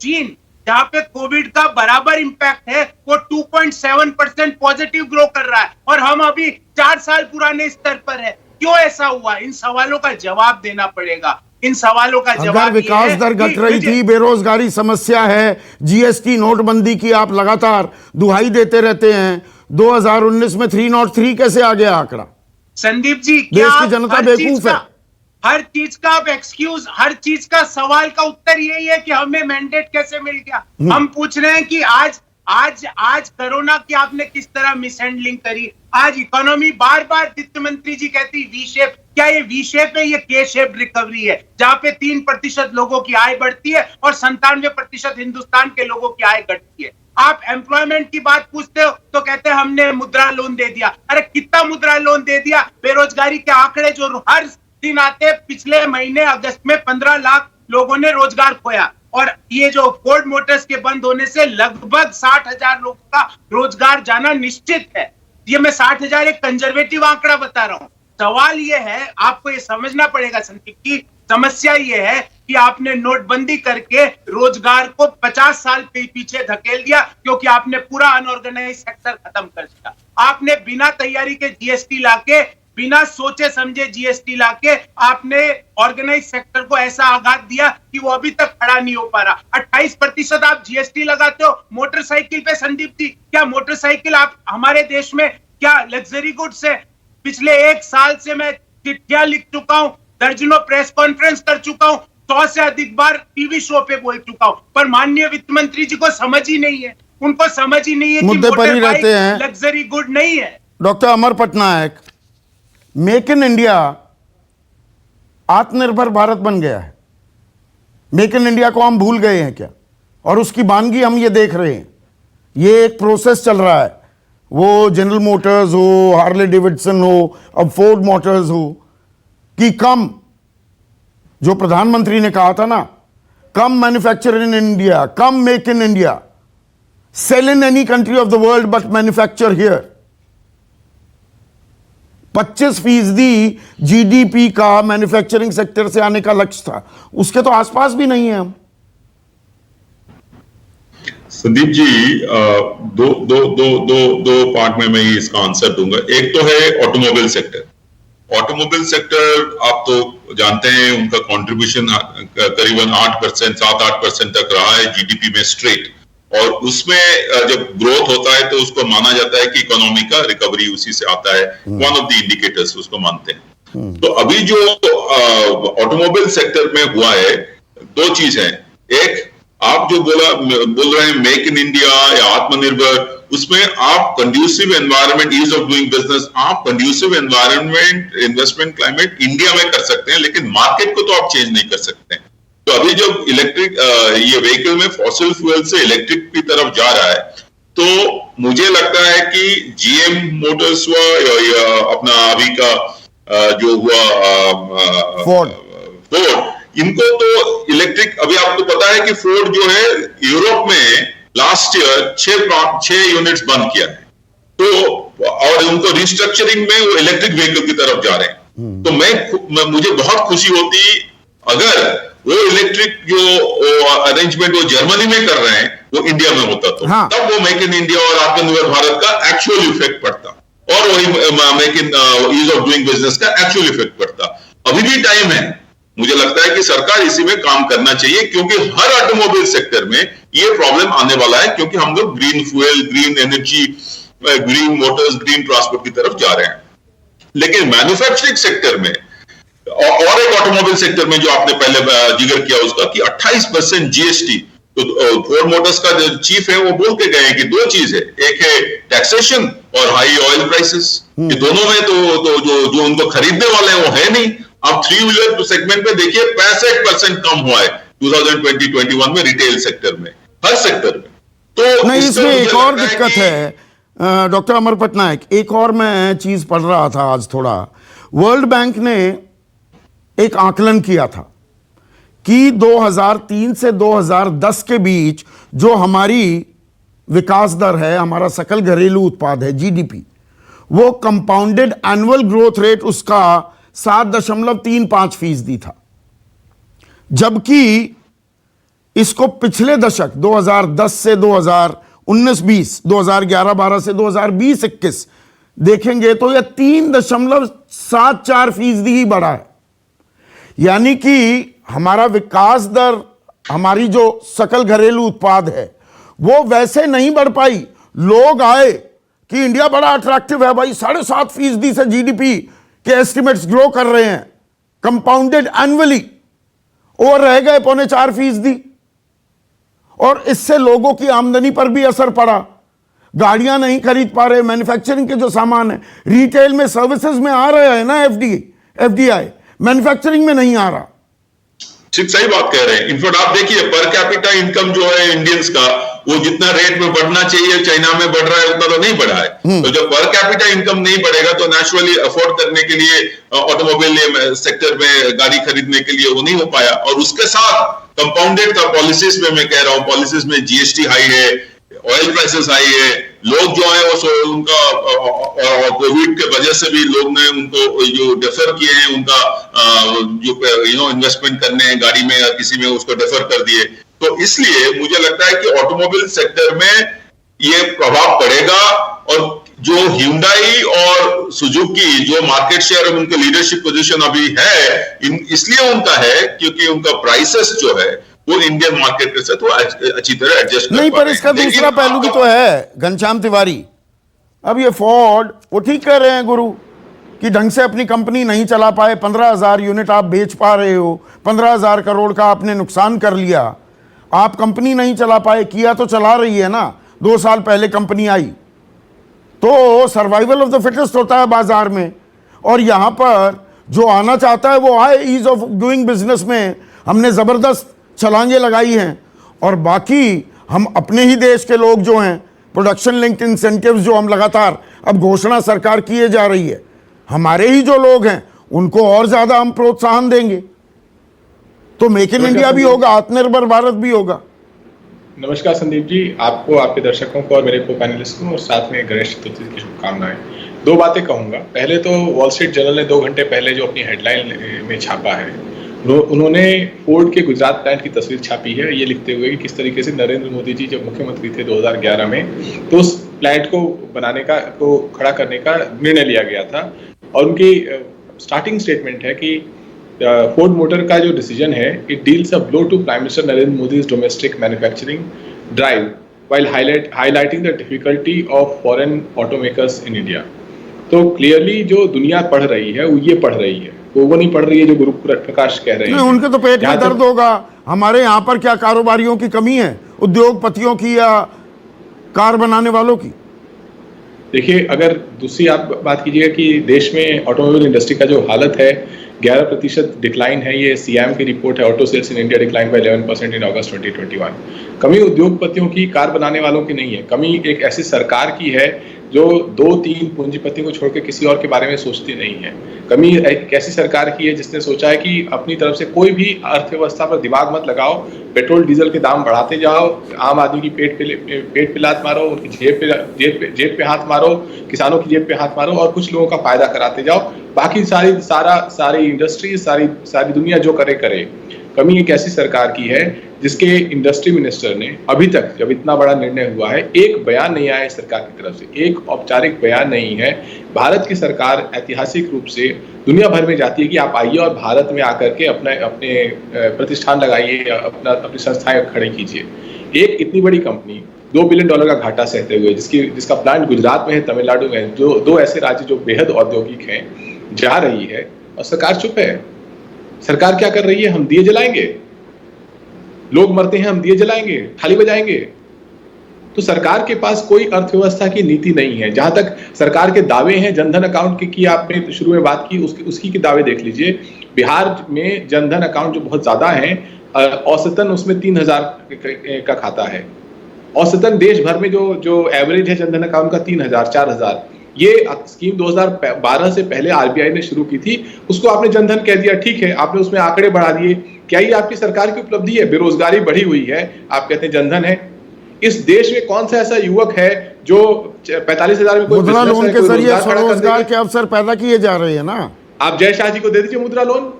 चीन, जहां पे कोविड का बराबर इंपैक्ट है, वो 2.7% पॉजिटिव ग्रो कर रहा है और हम अभी 4 साल पुराने स्तर पर है? क्यों ऐसा हुआ? इन सवालों का जवाब देना पड़ेगा। इन सवालों का जवाब, अगर विकास दर घट रही थी, बेरोजगारी समस्या है, जीएसटी नोटबंदी की आप लगातार दुहाई देते रहते हैं, 2019 में 303 कैसे आ गया आंकड़ा? संदीप जी, देश की जनता बेवकूफ है। हर चीज का आप एक्सक्यूज, हर चीज का सवाल का उत्तर यही है कि हमें मैंडेट कैसे मिल गया। हम पूछ रहे हैं कि आज आज कोरोना की आपने किस तरह मिसहैंडलिंग करी। आज इकोनॉमी बार बार वित्त मंत्री जी कहती वी शेप, क्या ये वी शेप है, ये के शेप रिकवरी है, जहां पे 3% लोगों की आय बढ़ती है और 97% हिंदुस्तान के लोगों की आय घटती है। आप एम्प्लॉयमेंट की बात पूछते हो तो कहते हैं हमने मुद्रा लोन दे दिया। अरे कितना मुद्रा लोन दे दिया? बेरोजगारी के आंकड़े जो हर दिन आते, पिछले महीने अगस्त में 15 लाख लोगों ने रोजगार खोया, और ये जो फोर्ड मोटर्स के बंद होने से लगभग 60,000 लोगों का रोजगार जाना निश्चित है। ये मैं 60,000 एक कंजर्वेटिव आंकड़ा बता रहा हूं। सवाल ये है, आपको ये समझना पड़ेगा संदीप की समस्या ये है कि आपने नोटबंदी करके रोजगार को 50 साल के पीछे धकेल दिया, क्योंकि आपने पूरा अनऑर्गेनाइज सेक्टर खत्म कर दिया। आपने बिना तैयारी के जीएसटी लाके, बिना सोचे समझे जीएसटी लाके आपने ऑर्गेनाइज सेक्टर को ऐसा आघात दिया कि वो अभी तक खड़ा नहीं हो पा रहा। 28% आप जीएसटी लगाते हो मोटरसाइकिल पे। संदीप जी, क्या मोटरसाइकिल आप हमारे देश में क्या लग्जरी गुड्स है? पिछले 1 साल से मैं चिट्ठियां लिख चुका हूं, दर्जनों प्रेस कॉन्फ्रेंस कर चुका हूं, 100 से अधिक बार टीवी शो पे बोल चुका हूं, पर माननीय वित्त मंत्री जी को समझ ही नहीं है। उनको समझ ही नहीं है कि मुद्दे पर ही रहते हैं। लग्जरी गुड नहीं है। Doctor Amar Patnaik, make in India आत्मनिर्भर भारत बन गया है। मेक इन इंडिया को हम भूल गए हैं क्या? और उसकी वानगी हम ये देख रहे हैं, ये एक प्रोसेस चल रहा है। वो जनरल मोटर्स हो, हार्ले डेविडसन हो, अब फोर्ड मोटर्स हो, कि कम, जो प्रधानमंत्री ने कहा था ना, come manufacture in India, come make in India, sell in any country of the world but manufacture here. 25% GDP का मैन्युफैक्चरिंग सेक्टर से आने का लक्ष्य था, उसके तो आसपास भी नहीं है हम। संदीप जी, दो पार्ट में मैं इसका आंसर दूंगा। एक तो है ऑटोमोबाइल सेक्टर। ऑटोमोबाइल सेक्टर आप तो जानते हैं, उनका कंट्रीब्यूशन करीबन 8%, 7-8% तक रहा है जीडीपी में स्ट्रेट, और उसमें जब ग्रोथ होता है तो उसको माना जाता है कि इकोनॉमी का रिकवरी उसी से आता है। वन ऑफ द इंडिकेटर्स उसको मानते हैं। तो अभी जो ऑटोमोबाइल सेक्टर में हुआ है, 2 चीज है। एक, आप जो बोल रहे हैं मेक इन इंडिया या आत्मनिर्भर, उसमें आप conducive environment, ease of doing business, आप conducive environment, investment climate India में कर सकते हैं, लेकिन मार्केट को तो आप चेंज नहीं कर सकते। तो अभी जब इलेक्ट्रिक ये व्हीकल में फॉसिल फ्यूल से इलेक्ट्रिक की तरफ जा रहा है, तो मुझे लगता है कि जीएम मोटर्स हुआ या अपना अभी का जो हुआ फोर्ड, इनको तो इलेक्ट्रिक, अभी आपको पता है कि फोर्ड जो है यूरोप में लास्ट ईयर 6 यूनिट्स बंद किया है, तो और उनको रिस्ट्रक्चरिंग में वो इलेक्ट्रिक व्हीकल की तरफ जा रहे हैं। तो मुझे बहुत खुशी होती अगर वो इलेक्ट्रिक जो अरेंजमेंट वो जर्मनी में कर रहे हैं वो इंडिया में होता, तो हाँ। तब वो मेक इन इंडिया और आत्मनिर्भर भारत का एक्चुअल इफेक्ट पड़ता, और वही make in ease of doing business का एक्चुअल इफेक्ट पड़ता। अभी भी टाइम है, मुझे लगता है कि सरकार इसी में काम करना चाहिए, क्योंकि हर ऑटोमोबाइल सेक्टर में ये प्रॉब्लम आने वाला है, क्योंकि हम लोग green fuel, green energy, green Motors, green transport की तरफ जा रहे हैं। लेकिन मैन्युफैक्चरिंग सेक्टर में और एक ऑटोमोबाइल सेक्टर में जो आपने पहले जिक्र किया उसका कि 28% जीएसटी, तो फोर्ड मोटर्स का जो चीफ है वो बोल के गए हैं कि 2 चीज है, एक है टैक्सेशन और हाई ऑयल प्राइसेस। ये दोनों में तो जो उनको खरीदने वाले हैं वो है नहीं। अब 3 व्हीलर सेगमेंट में देखिए 65% कम हुआ है 2020-21 में रिटेल सेक्टर में, हर सेक्टर में। तो नहीं, इसमें एक और दिक्कत है डॉक्टर अमर पटनायक, एक और मैं चीज पढ़ रहा था आज थोड़ा। वर्ल्ड बैंक ने एक आकलन किया था कि 2003 से 2010 के बीच जो हमारी विकास दर है, हमारा सकल घरेलू उत्पाद है, जीडीपी, वो कंपाउंडेड एनुअल ग्रोथ रेट उसका 7.35% था, जबकि इसको पिछले दशक 2010 से 2019-20, 2011-12 से 2020-21 देखेंगे तो यह 3.74% ही बढ़ा है। यानी कि हमारा विकास दर, हमारी जो सकल घरेलू उत्पाद है, वो वैसे नहीं बढ़ पाई। लोग आए कि इंडिया बड़ा अट्रैक्टिव है भाई, 7.5% से जीडीपी के एस्टिमेट्स ग्रो कर रहे हैं कंपाउंडेड एनुअली, और रह गए 3.25%। और इससे लोगों की आमदनी पर भी असर पड़ा। गाड़ियां नहीं खरीद पा रहे, मैन्युफैक्चरिंग के जो सामान है रिटेल में, सर्विसेज में आ रहा है ना एफडीआई, मैन्युफैक्चरिंग में नहीं आ रहा। ठीक, सही बात कह रहे हैं। इनफैक्ट आप देखिए पर कैपिटा इनकम जो है इंडियंस का, वो जितना रेट में बढ़ना चाहिए चाइना में बढ़ रहा है उतना तो नहीं बढ़ा है। तो जब पर कैपिटा इनकम नहीं बढ़ेगा तो नेचुरली अफोर्ड करने के लिए ऑटोमोबाइल सेक्टर में गाड़ी खरीदने के लिए वो नहीं हो पाया। और उसके साथ कंपाउंडेड था पॉलिसीज में, मैं कह रहा हूं पॉलिसीज में जीएसटी हाई है, ऑयल प्राइसेस हाई है, लोग जो है वो उनका कोविड के वजह से भी लोग ने उनको जो डेफर किए हैं उनका जो इन्वेस्टमेंट करने हैं गाड़ी में या किसी में उसको डेफर कर दिए। तो इसलिए मुझे लगता है कि ऑटोमोबाइल सेक्टर में ये प्रभाव पड़ेगा। और जो Hyundai और सुजुकी जो मार्केट शेयर और उनके लीडरशिप पोजीशन अभी है, इसलिए उनका है क्योंकि उनका प्राइसेस जो है वो इंडियन मार्केट के साथ वो अच्छी तरह एडजस्ट नहीं, पर इसका दूसरा पहलू भी तो है घनश्याम तिवारी। अब ये फोर्ड वो ठीक कह रहे हैं गुरु कि ढंग से अपनी कंपनी नहीं चला पाए, 15,000 यूनिट आप बेच पा रहे हो, 15,000 करोड़ का आपने नुकसान कर लिया, आप कंपनी नहीं चला पाए। किया तो चला रही है ना, 2 साल पहले कंपनी आई, तो सर्वाइवल ऑफ द फिटेस्ट होता है बाजार में। और यहां पर जो आना चाहता है वो आए। ईज ऑफ डूइंग बिजनेस में हमने जबरदस्त छलांगे लगाई हैं। और बाकी हम अपने ही देश के लोग जो हैं, प्रोडक्शन लिंक्ड इंसेंटिव्स जो हम लगातार अब घोषणा सरकार किए जा रही है, हमारे ही जो लोग हैं उनको और ज्यादा हम प्रोत्साहन देंगे तो मेक इन इंडिया भी होगा, आत्मनिर्भर भारत भी होगा। नमस्कार संदीप जी, आपको, आपके दर्शकों को और मेरे को पैनलिस्ट को और साथ में गणेश चतुर्थी की शुभकामनाएं। 2 बातें कहूंगा। पहले तो वॉल स्ट्रीट जर्नल ने 2 घंटे पहले जो अपनी हेडलाइन में छापा है, उन्होंने फोर्ड के गुजरात प्लांट की तस्वीर छापी है, ये लिखते हुए कि किस तरीके से नरेंद्र मोदी जी जब मुख्यमंत्री थे 2011 में, तो उस प्लांट को बनाने का, को खड़ा करने का निर्णय लिया गया था। और उनकी स्टार्टिंग स्टेटमेंट है कि फोर्ड मोटर का जो डिसीजन है, it deals a blow to prime minister Narendra Modi's domestic manufacturing drive while highlighting the difficulty of foreign automakers in India. तो क्लियरली जो दुनिया पढ़ रही है वो ये पढ़ रही है, वो नहीं पढ़ रही है जो गुरु प्रकाश कह रहे हैं। उनके तो पेट में दर्द होगा। हमारे यहाँ पर क्या कारोबारियों की कमी है, उद्योगपतियों की या कार बनाने वालों की? देखिए, अगर दूसरी आप बात कीजिएगा कि देश में ऑटोमोबाइल इंडस्ट्री का जो हालत है, 11% डिक्लाइन है, ये सीएम की रिपोर्ट है। Auto sales in India decline by 11% in August 2021। कमी उद्योगपतियों की, कार बनाने वालों की नहीं है, कमी एक ऐसी सरकार की है जो 2-3 पूंजीपति को छोड़ के किसी और के बारे में सोचती नहीं है। कमी एक ऐसी सरकार की है जिसने सोचा है कि अपनी तरफ से कोई भी अर्थव्यवस्था पर दिमाग मत लगाओ, पेट्रोल डीजल के दाम बढ़ाते जाओ, आम आदमी की पेट पे लात मारो, उनकी जेब पे हाथ मारो, किसानों की जेब पे हाथ मारो और कुछ लोगों का फायदा कराते जाओ। बाकी सारी इंडस्ट्री, सारी दुनिया जो करे। कमी एक ऐसी सरकार की है जिसके इंडस्ट्री मिनिस्टर ने अभी तक, जब इतना बड़ा निर्णय हुआ है, एक बयान नहीं आया सरकार की तरफ से, एक औपचारिक बयान नहीं है। भारत की सरकार ऐतिहासिक रूप से दुनिया भर में जाती है कि आप आइए और भारत में आकर के अपने प्रतिष्ठान लगाइए, अपनी संस्थाएं खड़ी कीजिए। एक इतनी बड़ी कंपनी $2 बिलियन का घाटा सहते हुए, जिसका प्लांट गुजरात में है, तमिलनाडु में, जो 2 ऐसे राज्य जो बेहद औद्योगिक हैं, जा रही है और सरकार चुप है। सरकार क्या कर रही है? हम दिए जलाएंगे, लोग मरते हैं, हम दिए जलाएंगे, थाली बजाएंगे। तो सरकार के पास कोई अर्थव्यवस्था की नीति नहीं है। जहां तक सरकार के दावे हैं, जनधन अकाउंट की आपने शुरू में बात की, उसकी के दावे देख लीजिए। बिहार में जनधन अकाउंट जो बहुत ज्यादा है, औसतन उसमें 3,000 का खाता है। औसतन देश भर में जो एवरेज है जनधन अकाउंट का 3,000, 4,000। ये स्कीम 2012 से पहले आरबीआई ने शुरू की थी, उसको आपने जनधन कह दिया, ठीक है, आपने उसमें आंकड़े बढ़ा दिए। क्या ये आपकी सरकार की उपलब्धि है? बेरोजगारी बढ़ी हुई है, आप कहते हैं जनधन है। इस देश में कौन सा ऐसा युवक है जो 45,000 में कोई मुद्रा लोन के जरिए स्वरोजगार के अवसर पैदा किए जा रहे हैं ना? आप जय शाह जी को दे दीजिए मुद्रा लोन,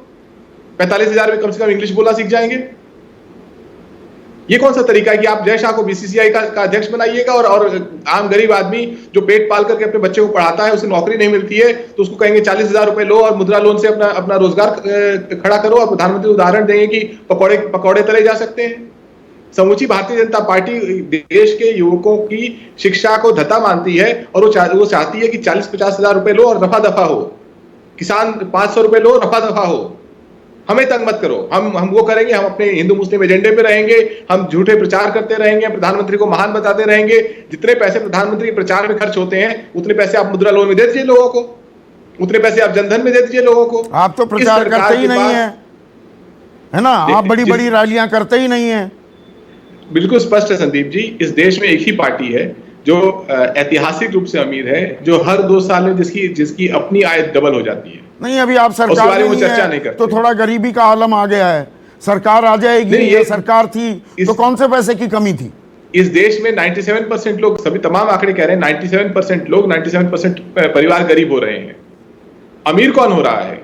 45,000 में कम से कम इंग्लिश बोलना सीख जाएंगे। ये कौन सा तरीका है कि आप जय शाह को बीसीसीआई का अध्यक्ष बनाइएगा और आम गरीब आदमी जो पेट पाल करके अपने बच्चे को पढ़ाता है, उसे नौकरी नहीं मिलती है, तो उसको कहेंगे 40,000 रुपए लो और मुद्रा लोन से अपना रोजगार खड़ा करो। और प्रधानमंत्री उदाहरण देंगे कि पकौड़े तले जा सकते हैं। समूची भारतीय जनता पार्टी देश के युवकों की शिक्षा को धता मानती है और वो चाहती है कि 40-50 हजार रुपए लो और रफा दफा हो। किसान 500 रुपए लो, रफा दफा हो। हमें तंग मत करो, हम वो करेंगे, हम अपने हिंदू मुस्लिम एजेंडे पे रहेंगे, हम झूठे प्रचार करते रहेंगे, प्रधानमंत्री को महान बताते रहेंगे। जितने पैसे प्रधानमंत्री प्रचार में खर्च होते हैं उतने पैसे आप मुद्रा लोन में दे दीजिए लोगों को, उतने पैसे आप जनधन में दे दीजिए लोगों को। आप तो प्रचार करते ही नहीं है ना, आप बड़ी बड़ी रैलियां करते ही नहीं है। बिल्कुल स्पष्ट है संदीप जी, इस देश में एक ही पार्टी है जो ऐतिहासिक रूप से अमीर है, जो हर 2 साल में जिसकी अपनी आय डबल हो जाती है। नहीं, अभी आप सरकार में चर्चा नहीं करते, तो थोड़ा गरीबी का आलम आ गया है। सरकार आ जाएगी, ये सरकार थी तो कौन से पैसे की कमी थी? इस देश में 97% लोग, सभी तमाम आंकड़े कह रहे हैं 97% लोग, 97% परिवार गरीब हो रहे हैं। अमीर कौन हो रहा है?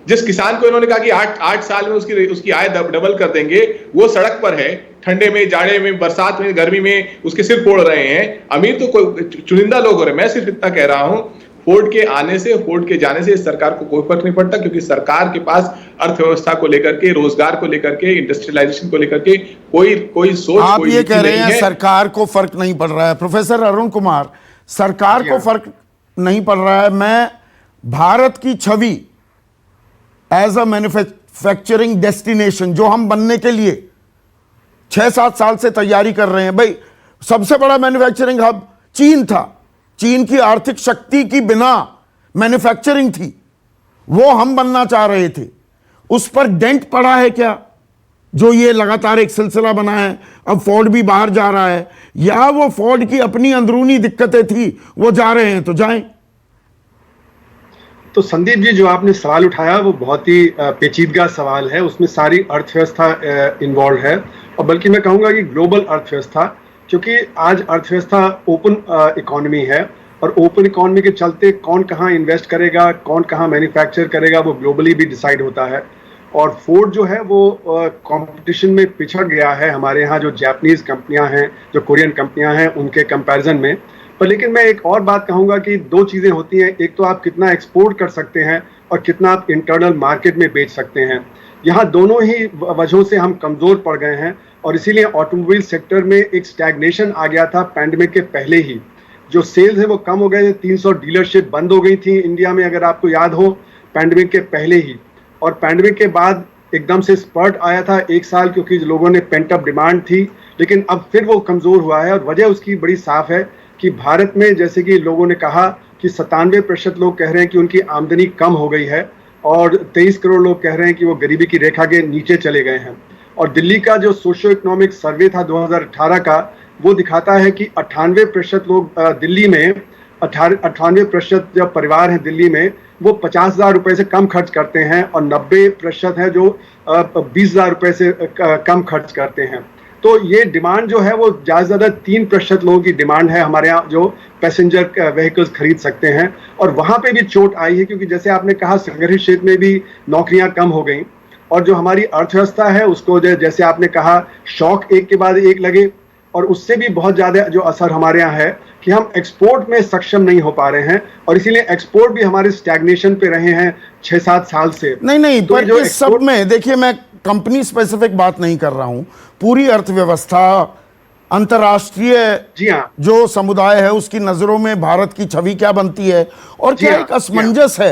जिस किसान को इन्होंने कहा कि 8 साल में उसकी आय डबल कर देंगे, वो सड़क पर है, ठंडे में, जाड़े में, बरसात में, गर्मी में उसके सिर फोड़ रहे हैं। अमीर तो कोई चुनिंदा लोग हो रहे हैं। मैं सिर्फ इतना कह रहा हूं, फोर्ड के आने से, फोर्ड के जाने से इस सरकार को कोई फर्क नहीं पड़ता, क्योंकि सरकार के पास अर्थव्यवस्था को लेकर के, रोजगार को लेकर के, इंडस्ट्रियलाइजेशन को लेकर के कोई सोच, आप ये कह रहे हैं सरकार को फर्क नहीं पड़ रहा है। प्रोफेसर अरुण कुमार, सरकार को फर्क नहीं पड़ रहा है। मैं भारत की छवि एज अ मैन्युफैक्चरिंग डेस्टिनेशन, जो हम बनने के लिए 6-7 साल से तैयारी कर रहे हैं, भाई सबसे बड़ा मैन्युफैक्चरिंग हब चीन था। चीन की आर्थिक शक्ति की बिना मैन्युफैक्चरिंग थी, वो हम बनना चाह रहे थे। उस पर डेंट पड़ा है क्या, जो ये लगातार एक सिलसिला बना है? अब फोर्ड भी बाहर जा रहा है, या वो फोर्ड की अपनी अंदरूनी दिक्कतें थी, वो जा रहे हैं तो जाएं। तो संदीप जी, जो आपने सवाल उठाया वो बहुत ही पेचीदगा सवाल है। उसमें सारी अर्थव्यवस्था इन्वॉल्व है, और बल्कि मैं कहूँगा कि ग्लोबल अर्थव्यवस्था, क्योंकि आज अर्थव्यवस्था ओपन इकोनॉमी है, और ओपन इकोनॉमी के चलते कौन कहाँ इन्वेस्ट करेगा, कौन कहाँ मैन्युफैक्चर करेगा, वो ग्लोबली भी डिसाइड होता है। और फोर्ड जो है वो कंपटीशन में पिछड़ गया है हमारे यहाँ जो जापानीज कंपनियां हैं, जो कोरियन कंपनियां हैं, उनके कंपैरिजन में। पर लेकिन मैं एक और बात कहूँगा कि 2 चीज़ें होती हैं, एक तो आप कितना एक्सपोर्ट कर सकते हैं और कितना आप इंटरनल मार्केट में बेच सकते हैं। यहाँ दोनों ही वजहों से हम कमज़ोर पड़ गए हैं, और इसीलिए ऑटोमोबाइल सेक्टर में एक स्टैग्नेशन आ गया था पैंडेमिक के पहले ही। जो सेल्स है वो कम हो गए थे, 300 डीलरशिप बंद हो गई थी इंडिया में, अगर आपको याद हो, पैंडेमिक के पहले ही। और पैंडेमिक के बाद एकदम से स्पर्ट आया था 1 साल, क्योंकि लोगों ने पेंट अप डिमांड थी, लेकिन अब फिर वो कमज़ोर हुआ है। और वजह उसकी बड़ी साफ है कि भारत में, जैसे कि लोगों ने कहा कि 97% लोग कह रहे हैं कि उनकी आमदनी कम हो गई है, और 23 करोड़ लोग कह रहे हैं कि वो गरीबी की रेखा के नीचे चले गए हैं। और दिल्ली का जो सोशियो इकोनॉमिक सर्वे था 2018 का, वो दिखाता है कि 98% लोग दिल्ली में, 98% जो परिवार हैं दिल्ली में, वो 50,000 रुपये से कम खर्च करते हैं, और 90% है जो 20,000 रुपये से कम खर्च करते हैं। तो ये डिमांड जो है वो ज़्यादा 3% लोगों की डिमांड है हमारे यहाँ, जो पैसेंजर व्हीकल्स खरीद सकते हैं। और वहाँ पे भी चोट आई है, क्योंकि जैसे आपने कहा संगठित क्षेत्र में भी नौकरियाँ कम हो गई, और जो हमारी अर्थव्यवस्था है उसको जैसे आपने कहा शॉक एक के बाद एक लगे, और उससे भी बहुत ज़्यादा जो असर हमारे यहाँ है कि हम एक्सपोर्ट में सक्षम नहीं हो पा रहे हैं, और इसीलिए एक्सपोर्ट भी हमारे स्टैग्नेशन पे रहे हैं 6-7 साल से। नहीं, तो पर इस सब में देखिए, मैं कंपनी स्पेसिफिक बात नहीं कर रहा हूं, पूरी अर्थव्यवस्था, अंतर्राष्ट्रीय जी हाँ, जो समुदाय है उसकी नजरों में भारत की छवि क्या बनती है, और क्या एक असमंजस है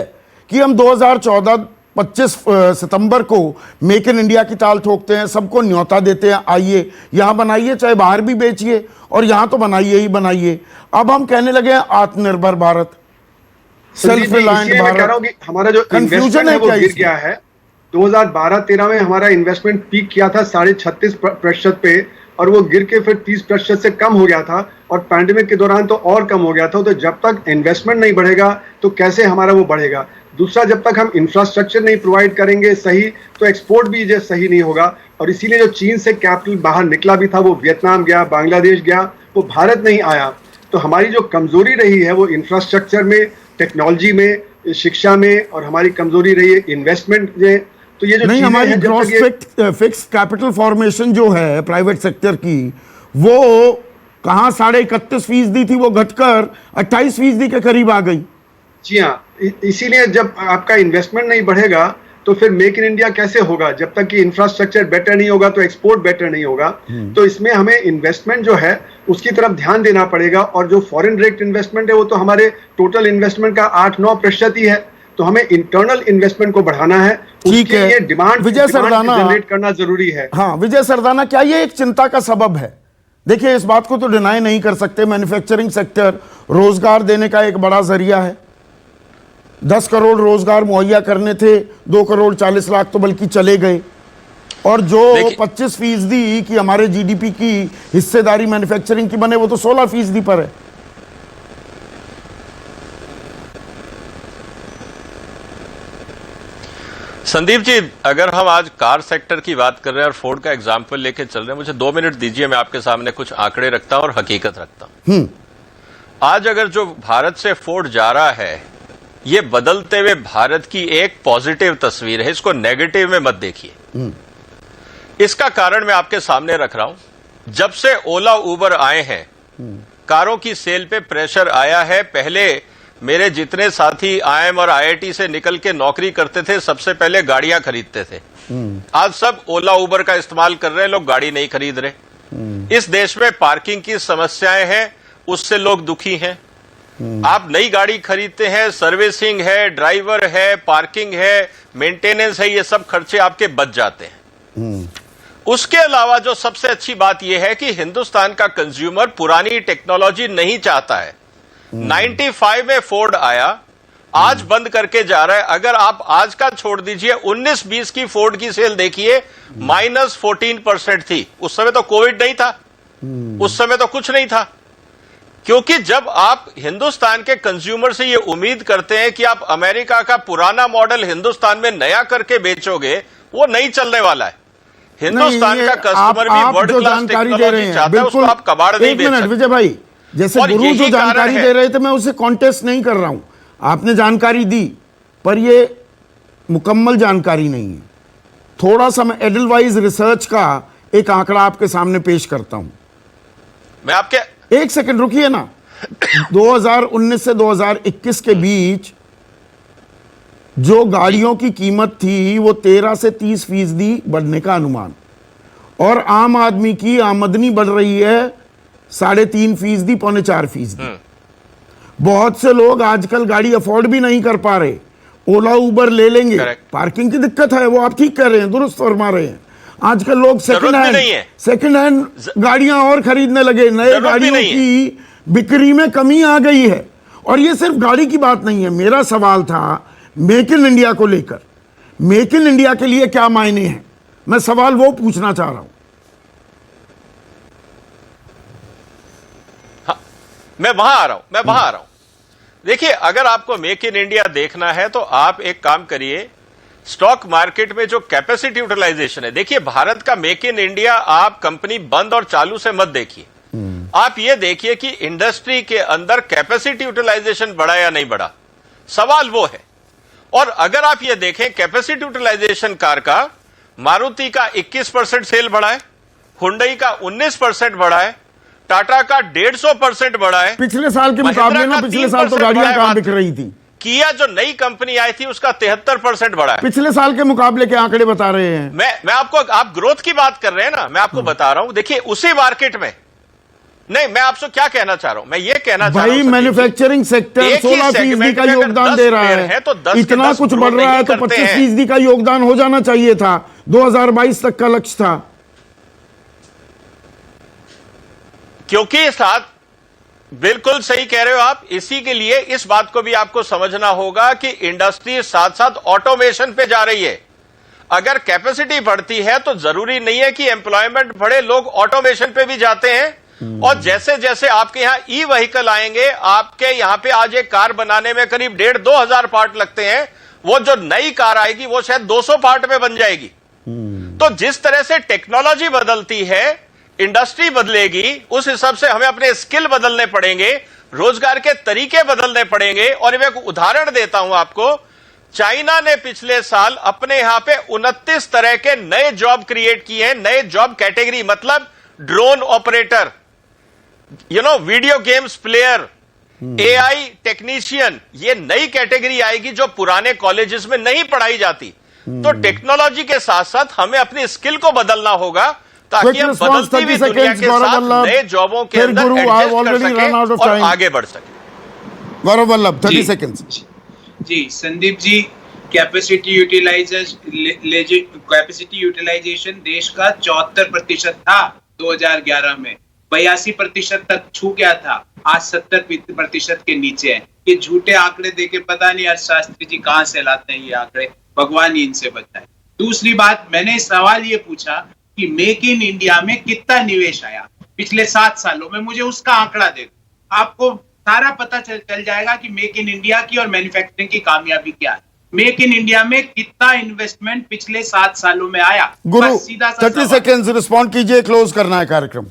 कि हम 2014-25 सितंबर को मेक इन इंडिया की ताल ठोकते हैं, सबको न्योता देते हैं, आइए यहां बनाइए, चाहे बाहर भी बेचिए, और यहां तो बनाइए ही बनाइए। अब हम कहने लगे हैं आत्मनिर्भर भारत, सेल्फ रिलायंट भारत। हमारा जो कंफ्यूजन है, वो गिर गया है। 2012-13 में हमारा इन्वेस्टमेंट पीक किया था 36.5% पे, और वो गिर के फिर 30% से कम हो गया था, और पैंडेमिक के दौरान तो और कम हो गया था। तो जब तक इन्वेस्टमेंट नहीं बढ़ेगा तो कैसे हमारा वो बढ़ेगा? दूसरा, जब तक हम इंफ्रास्ट्रक्चर नहीं प्रोवाइड करेंगे सही, तो एक्सपोर्ट भी जो सही नहीं होगा। और इसीलिए जो चीन से कैपिटल बाहर निकला भी था, वो वियतनाम गया, बांग्लादेश गया, वो भारत नहीं आया। तो हमारी जो कमजोरी रही है वो इंफ्रास्ट्रक्चर में, टेक्नोलॉजी में, शिक्षा में, और हमारी कमजोरी रही है इन्वेस्टमेंट में। तो ये जो नहीं, हमारी ग्रॉस फिक्स्ड कैपिटल फॉर्मेशन जो है प्राइवेट सेक्टर की, वो कहाँ 31.5% थी, वो घटकर 28% के करीब आ गई। जी हाँ, इसीलिए जब आपका इन्वेस्टमेंट नहीं बढ़ेगा तो फिर मेक इन इंडिया कैसे होगा? जब तक कि इंफ्रास्ट्रक्चर बेटर नहीं होगा तो एक्सपोर्ट बेटर नहीं होगा। तो इसमें हमें इन्वेस्टमेंट जो है उसकी तरफ ध्यान देना पड़ेगा। और जो फॉरेन डायरेक्ट इन्वेस्टमेंट है वो तो हमारे टोटल इन्वेस्टमेंट का 8-9% ही है। तो हमें इंटरनल इन्वेस्टमेंट को बढ़ाना है, ठीक उसके है। लिए डिमांड विजय सरदाना, जनरेट करना जरूरी है। हाँ विजय सरदाना, क्या ये एक चिंता का सबब है? देखिए इस बात को तो डिनाई नहीं कर सकते, मैन्युफैक्चरिंग सेक्टर रोजगार देने का एक बड़ा जरिया है। 10 करोड़ रोजगार मुहैया करने थे, 2 करोड़ 40 लाख तो बल्कि चले गए। और जो 25% की हमारे जीडीपी की हिस्सेदारी मैन्युफैक्चरिंग की बने, वो तो 16% पर है। संदीप जी, अगर हम आज कार सेक्टर की बात कर रहे हैं और फोर्ड का एग्जाम्पल लेके चल रहे हैं, मुझे 2 मिनट दीजिए, मैं आपके सामने कुछ आंकड़े रखता हूं और हकीकत रखता हूं। आज अगर जो भारत से फोर्ड जा रहा है, ये बदलते हुए भारत की एक पॉजिटिव तस्वीर है, इसको नेगेटिव में मत देखिए। इसका कारण मैं आपके सामने रख रहा हूं। जब से ओला उबर आए हैं, कारों की सेल पे प्रेशर आया है। पहले मेरे जितने साथी आईएम और आईआईटी से निकल के नौकरी करते थे, सबसे पहले गाड़ियां खरीदते थे। आज सब ओला उबर का इस्तेमाल कर रहे हैं, लोग गाड़ी नहीं खरीद रहे। इस देश में पार्किंग की समस्याएं हैं, उससे लोग दुखी हैं। आप नई गाड़ी खरीदते हैं, सर्विसिंग है, ड्राइवर है, पार्किंग है, मेंटेनेंस है, ये सब खर्चे आपके बच जाते हैं। उसके अलावा जो सबसे अच्छी बात यह है कि हिंदुस्तान का कंज्यूमर पुरानी टेक्नोलॉजी नहीं चाहता है। 95 में फोर्ड आया, आज बंद करके जा रहा है। अगर आप आज का छोड़ दीजिए, 19-20 की फोर्ड की सेल देखिए, -14% थी। उस समय तो कोविड नहीं था, उस समय तो कुछ नहीं था। क्योंकि जब आप हिंदुस्तान के कंज्यूमर से ये उम्मीद करते हैं कि आप अमेरिका का पुराना मॉडल हिंदुस्तान में नया करके बेचोगे, वो नहीं चलने वाला है। हिंदुस्तान का कस्टमर भी वर्ल्ड क्लास टेक्नोलॉजी चाहता है, उसको आप कबाड़ नहीं बेच सकते। विजय भाई, जैसे गुरु जो जानकारी दे रहे थे, मैं उसे कॉन्टेस्ट नहीं कर रहा हूं। आपने जानकारी दी, पर ये मुकम्मल जानकारी नहीं है। थोड़ा सा मैं एडलवाइज रिसर्च का एक आंकड़ा आपके सामने पेश करता हूं। मैं आपके 1 सेकंड रुकिए ना। 2019 से 2021 के बीच जो गाड़ियों की कीमत थी, वो 13 से 30% बढ़ने का अनुमान, और आम आदमी की आमदनी बढ़ रही है 3.5%, 4.25%। बहुत से लोग आजकल गाड़ी अफोर्ड भी नहीं कर पा रहे, ओला उबर ले लेंगे। पार्किंग की दिक्कत है, वो आप ठीक कर रहे हैं, दुरुस्त फरमा रहे हैं। आजकल लोग सेकंड हैंड गाड़ियां और खरीदने लगे, नए गाड़ियों की बिक्री में कमी आ गई है। और ये सिर्फ गाड़ी की बात नहीं है। मेरा सवाल था मेक इन इंडिया को लेकर, मेक इन इंडिया के लिए क्या मायने हैं, मैं सवाल वो पूछना चाह रहा हूं। हाँ, मैं वहां आ रहा हूं। देखिए, अगर आपको मेक इन इंडिया देखना है तो आप एक काम करिए, स्टॉक मार्केट में जो कैपेसिटी यूटिलाइजेशन है, देखिए भारत का मेक इन इंडिया आप कंपनी बंद और चालू से मत देखिए। आप ये देखिए कि इंडस्ट्री के अंदर कैपेसिटी यूटिलाइजेशन बढ़ा या नहीं बढ़ा, सवाल वो है। और अगर आप ये देखें कैपेसिटी यूटिलाइजेशन कार का, मारुति का 21% सेल बढ़ा है, हुंडई का 19% बढ़ा है, टाटा का 150% बढ़ा है। पिछले साल के मुकाबले ना, पिछले साल तो गाड़ियां कहां बिक रही थी। किया जो नई कंपनी आई थी उसका 73% बढ़ा है। पिछले साल के मुकाबले के आंकड़े बता रहे हैं। मैं आपको, आप ग्रोथ की बात कर रहे हैं ना, मैं आपको बता रहा हूं। देखिए उसी मार्केट में, नहीं मैं आपसे क्या कहना चाह रहा हूं, मैं ये कहना चाह रहा हूं, भाई मैन्युफैक्चरिंग सेक्टर 16% का योगदान दे रहा है, तो इतना कुछ बढ़ रहा है तो 25% का योगदान हो जाना चाहिए था। 2022 तक का लक्ष्य था। क्योंकि साथ बिल्कुल सही कह रहे हो आप। इसी के लिए इस बात को भी आपको समझना होगा कि इंडस्ट्री साथ साथ ऑटोमेशन पे जा रही है। अगर कैपेसिटी बढ़ती है तो जरूरी नहीं है कि एम्प्लॉयमेंट बढ़े, लोग ऑटोमेशन पे भी जाते हैं। और जैसे जैसे आपके यहां ई व्हीकल आएंगे, आपके यहां पे आज एक कार बनाने में करीब 1,500-2 हजार पार्ट लगते हैं, वो जो नई कार आएगी वो शायद 200 पार्ट में बन जाएगी। तो जिस तरह से टेक्नोलॉजी बदलती है, इंडस्ट्री बदलेगी, उस हिसाब से हमें अपने स्किल बदलने पड़ेंगे, रोजगार के तरीके बदलने पड़ेंगे। और मैं एक उदाहरण देता हूं आपको, चाइना ने पिछले साल अपने यहां पे 29 तरह के नए जॉब क्रिएट किए हैं, नए जॉब कैटेगरी, मतलब drone operator, video games player, AI technician, ये नई कैटेगरी आएगी जो पुराने कॉलेजेस में नहीं पढ़ाई जाती। तो टेक्नोलॉजी के साथ साथ हमें अपनी स्किल को बदलना होगा ताकि हम बदलती हुई दुनिया के साथ नए जॉबों के अंदर एडजस्ट कर सकें और आगे बढ़ सके। गौरव वल्लभ 30 सेकंड्स। जी संदीप जी, कैपेसिटी यूटिलाइजेशन देश का 74% था 2011 में, 82% तक छू गया था, आज 70% के नीचे है। ये झूठे आंकड़े देके पता नहीं अर्थशास्त्री जी कहां से लाते हैं ये आंकड़े, भगवान ही इनसे बचाए। दूसरी बात, मैंने सवाल ये पूछा कि मेक इन इंडिया में कितना निवेश आया पिछले 7 सालों में, मुझे उसका आंकड़ा दे दो। आपको सारा पता चल जाएगा कि मेक इन इंडिया की और मैन्युफैक्चरिंग की कामयाबी क्या है। मेक इन इंडिया में कितना इन्वेस्टमेंट पिछले 7 सालों में आया। गुरु, सीधा 30 सेकेंड्स रिस्पॉन्ड कीजिए, क्लोज करना है कार्यक्रम।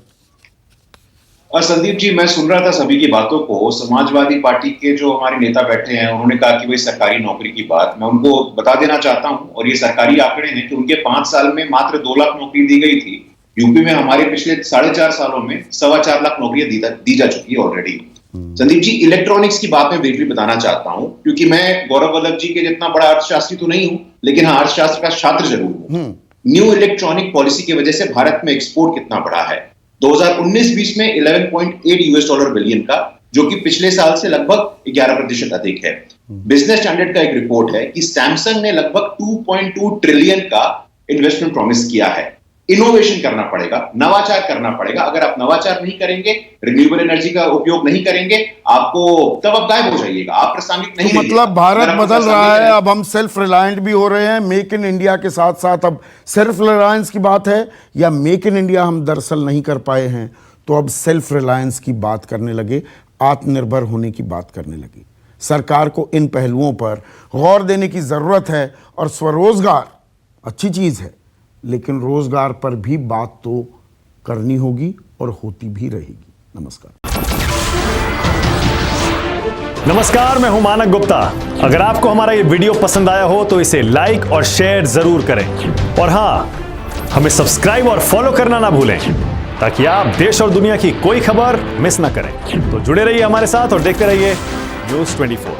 और संदीप जी, मैं सुन रहा था सभी की बातों को। समाजवादी पार्टी के जो हमारे नेता बैठे हैं उन्होंने कहा कि वही सरकारी नौकरी की बात, मैं उनको बता देना चाहता हूं, और ये सरकारी आंकड़े हैं कि उनके 5 साल में मात्र 2 लाख नौकरी दी गई थी। यूपी में हमारे पिछले 4.5 सालों में 4.25 लाख नौकरियां दी जा चुकी है ऑलरेडी। संदीप जी, इलेक्ट्रॉनिक्स की बात मैं ब्रीफली बताना चाहता हूं, क्योंकि मैं गौरव वल्लभ जी के जितना बड़ा अर्थशास्त्री तो नहीं हूं, लेकिन हाँ अर्थशास्त्र का छात्र जरूर हूं। न्यू इलेक्ट्रॉनिक पॉलिसी की वजह से भारत में एक्सपोर्ट कितना बढ़ा है 2019-20 में $11.8 बिलियन का, जो कि पिछले साल से लगभग 11% अधिक है। बिजनेस स्टैंडर्ड का एक रिपोर्ट है कि सैमसंग ने लगभग 2.2 ट्रिलियन का इन्वेस्टमेंट प्रॉमिस किया है। इनोवेशन करना पड़ेगा, नवाचार करना पड़ेगा। अगर आप नवाचार नहीं करेंगे, रिन्यूएबल एनर्जी का उपयोग नहीं करेंगे, आपको तब आप गायब हो जाइएगा, आप प्रासंगिक नहीं रहिएगा। मतलब भारत बदल रहा है, अब हम सेल्फ रिलायंट भी हो रहे हैं। मेक इन इंडिया के साथ साथ अब सेल्फ रिलायंस की बात है, या मेक इन इंडिया हम दरअसल नहीं कर पाए हैं तो अब सेल्फ रिलायंस की बात करने लगे, आत्मनिर्भर होने की बात करने लगे। सरकार को इन पहलुओं पर गौर देने की जरूरत है। और स्वरोजगार अच्छी चीज है, लेकिन रोजगार पर भी बात तो करनी होगी और होती भी रहेगी। नमस्कार, मैं हूं मानक गुप्ता। अगर आपको हमारा ये वीडियो पसंद आया हो तो इसे लाइक और शेयर जरूर करें, और हां, हमें सब्सक्राइब और फॉलो करना ना भूलें, ताकि आप देश और दुनिया की कोई खबर मिस ना करें। तो जुड़े रहिए हमारे साथ और देखते रहिए News 24।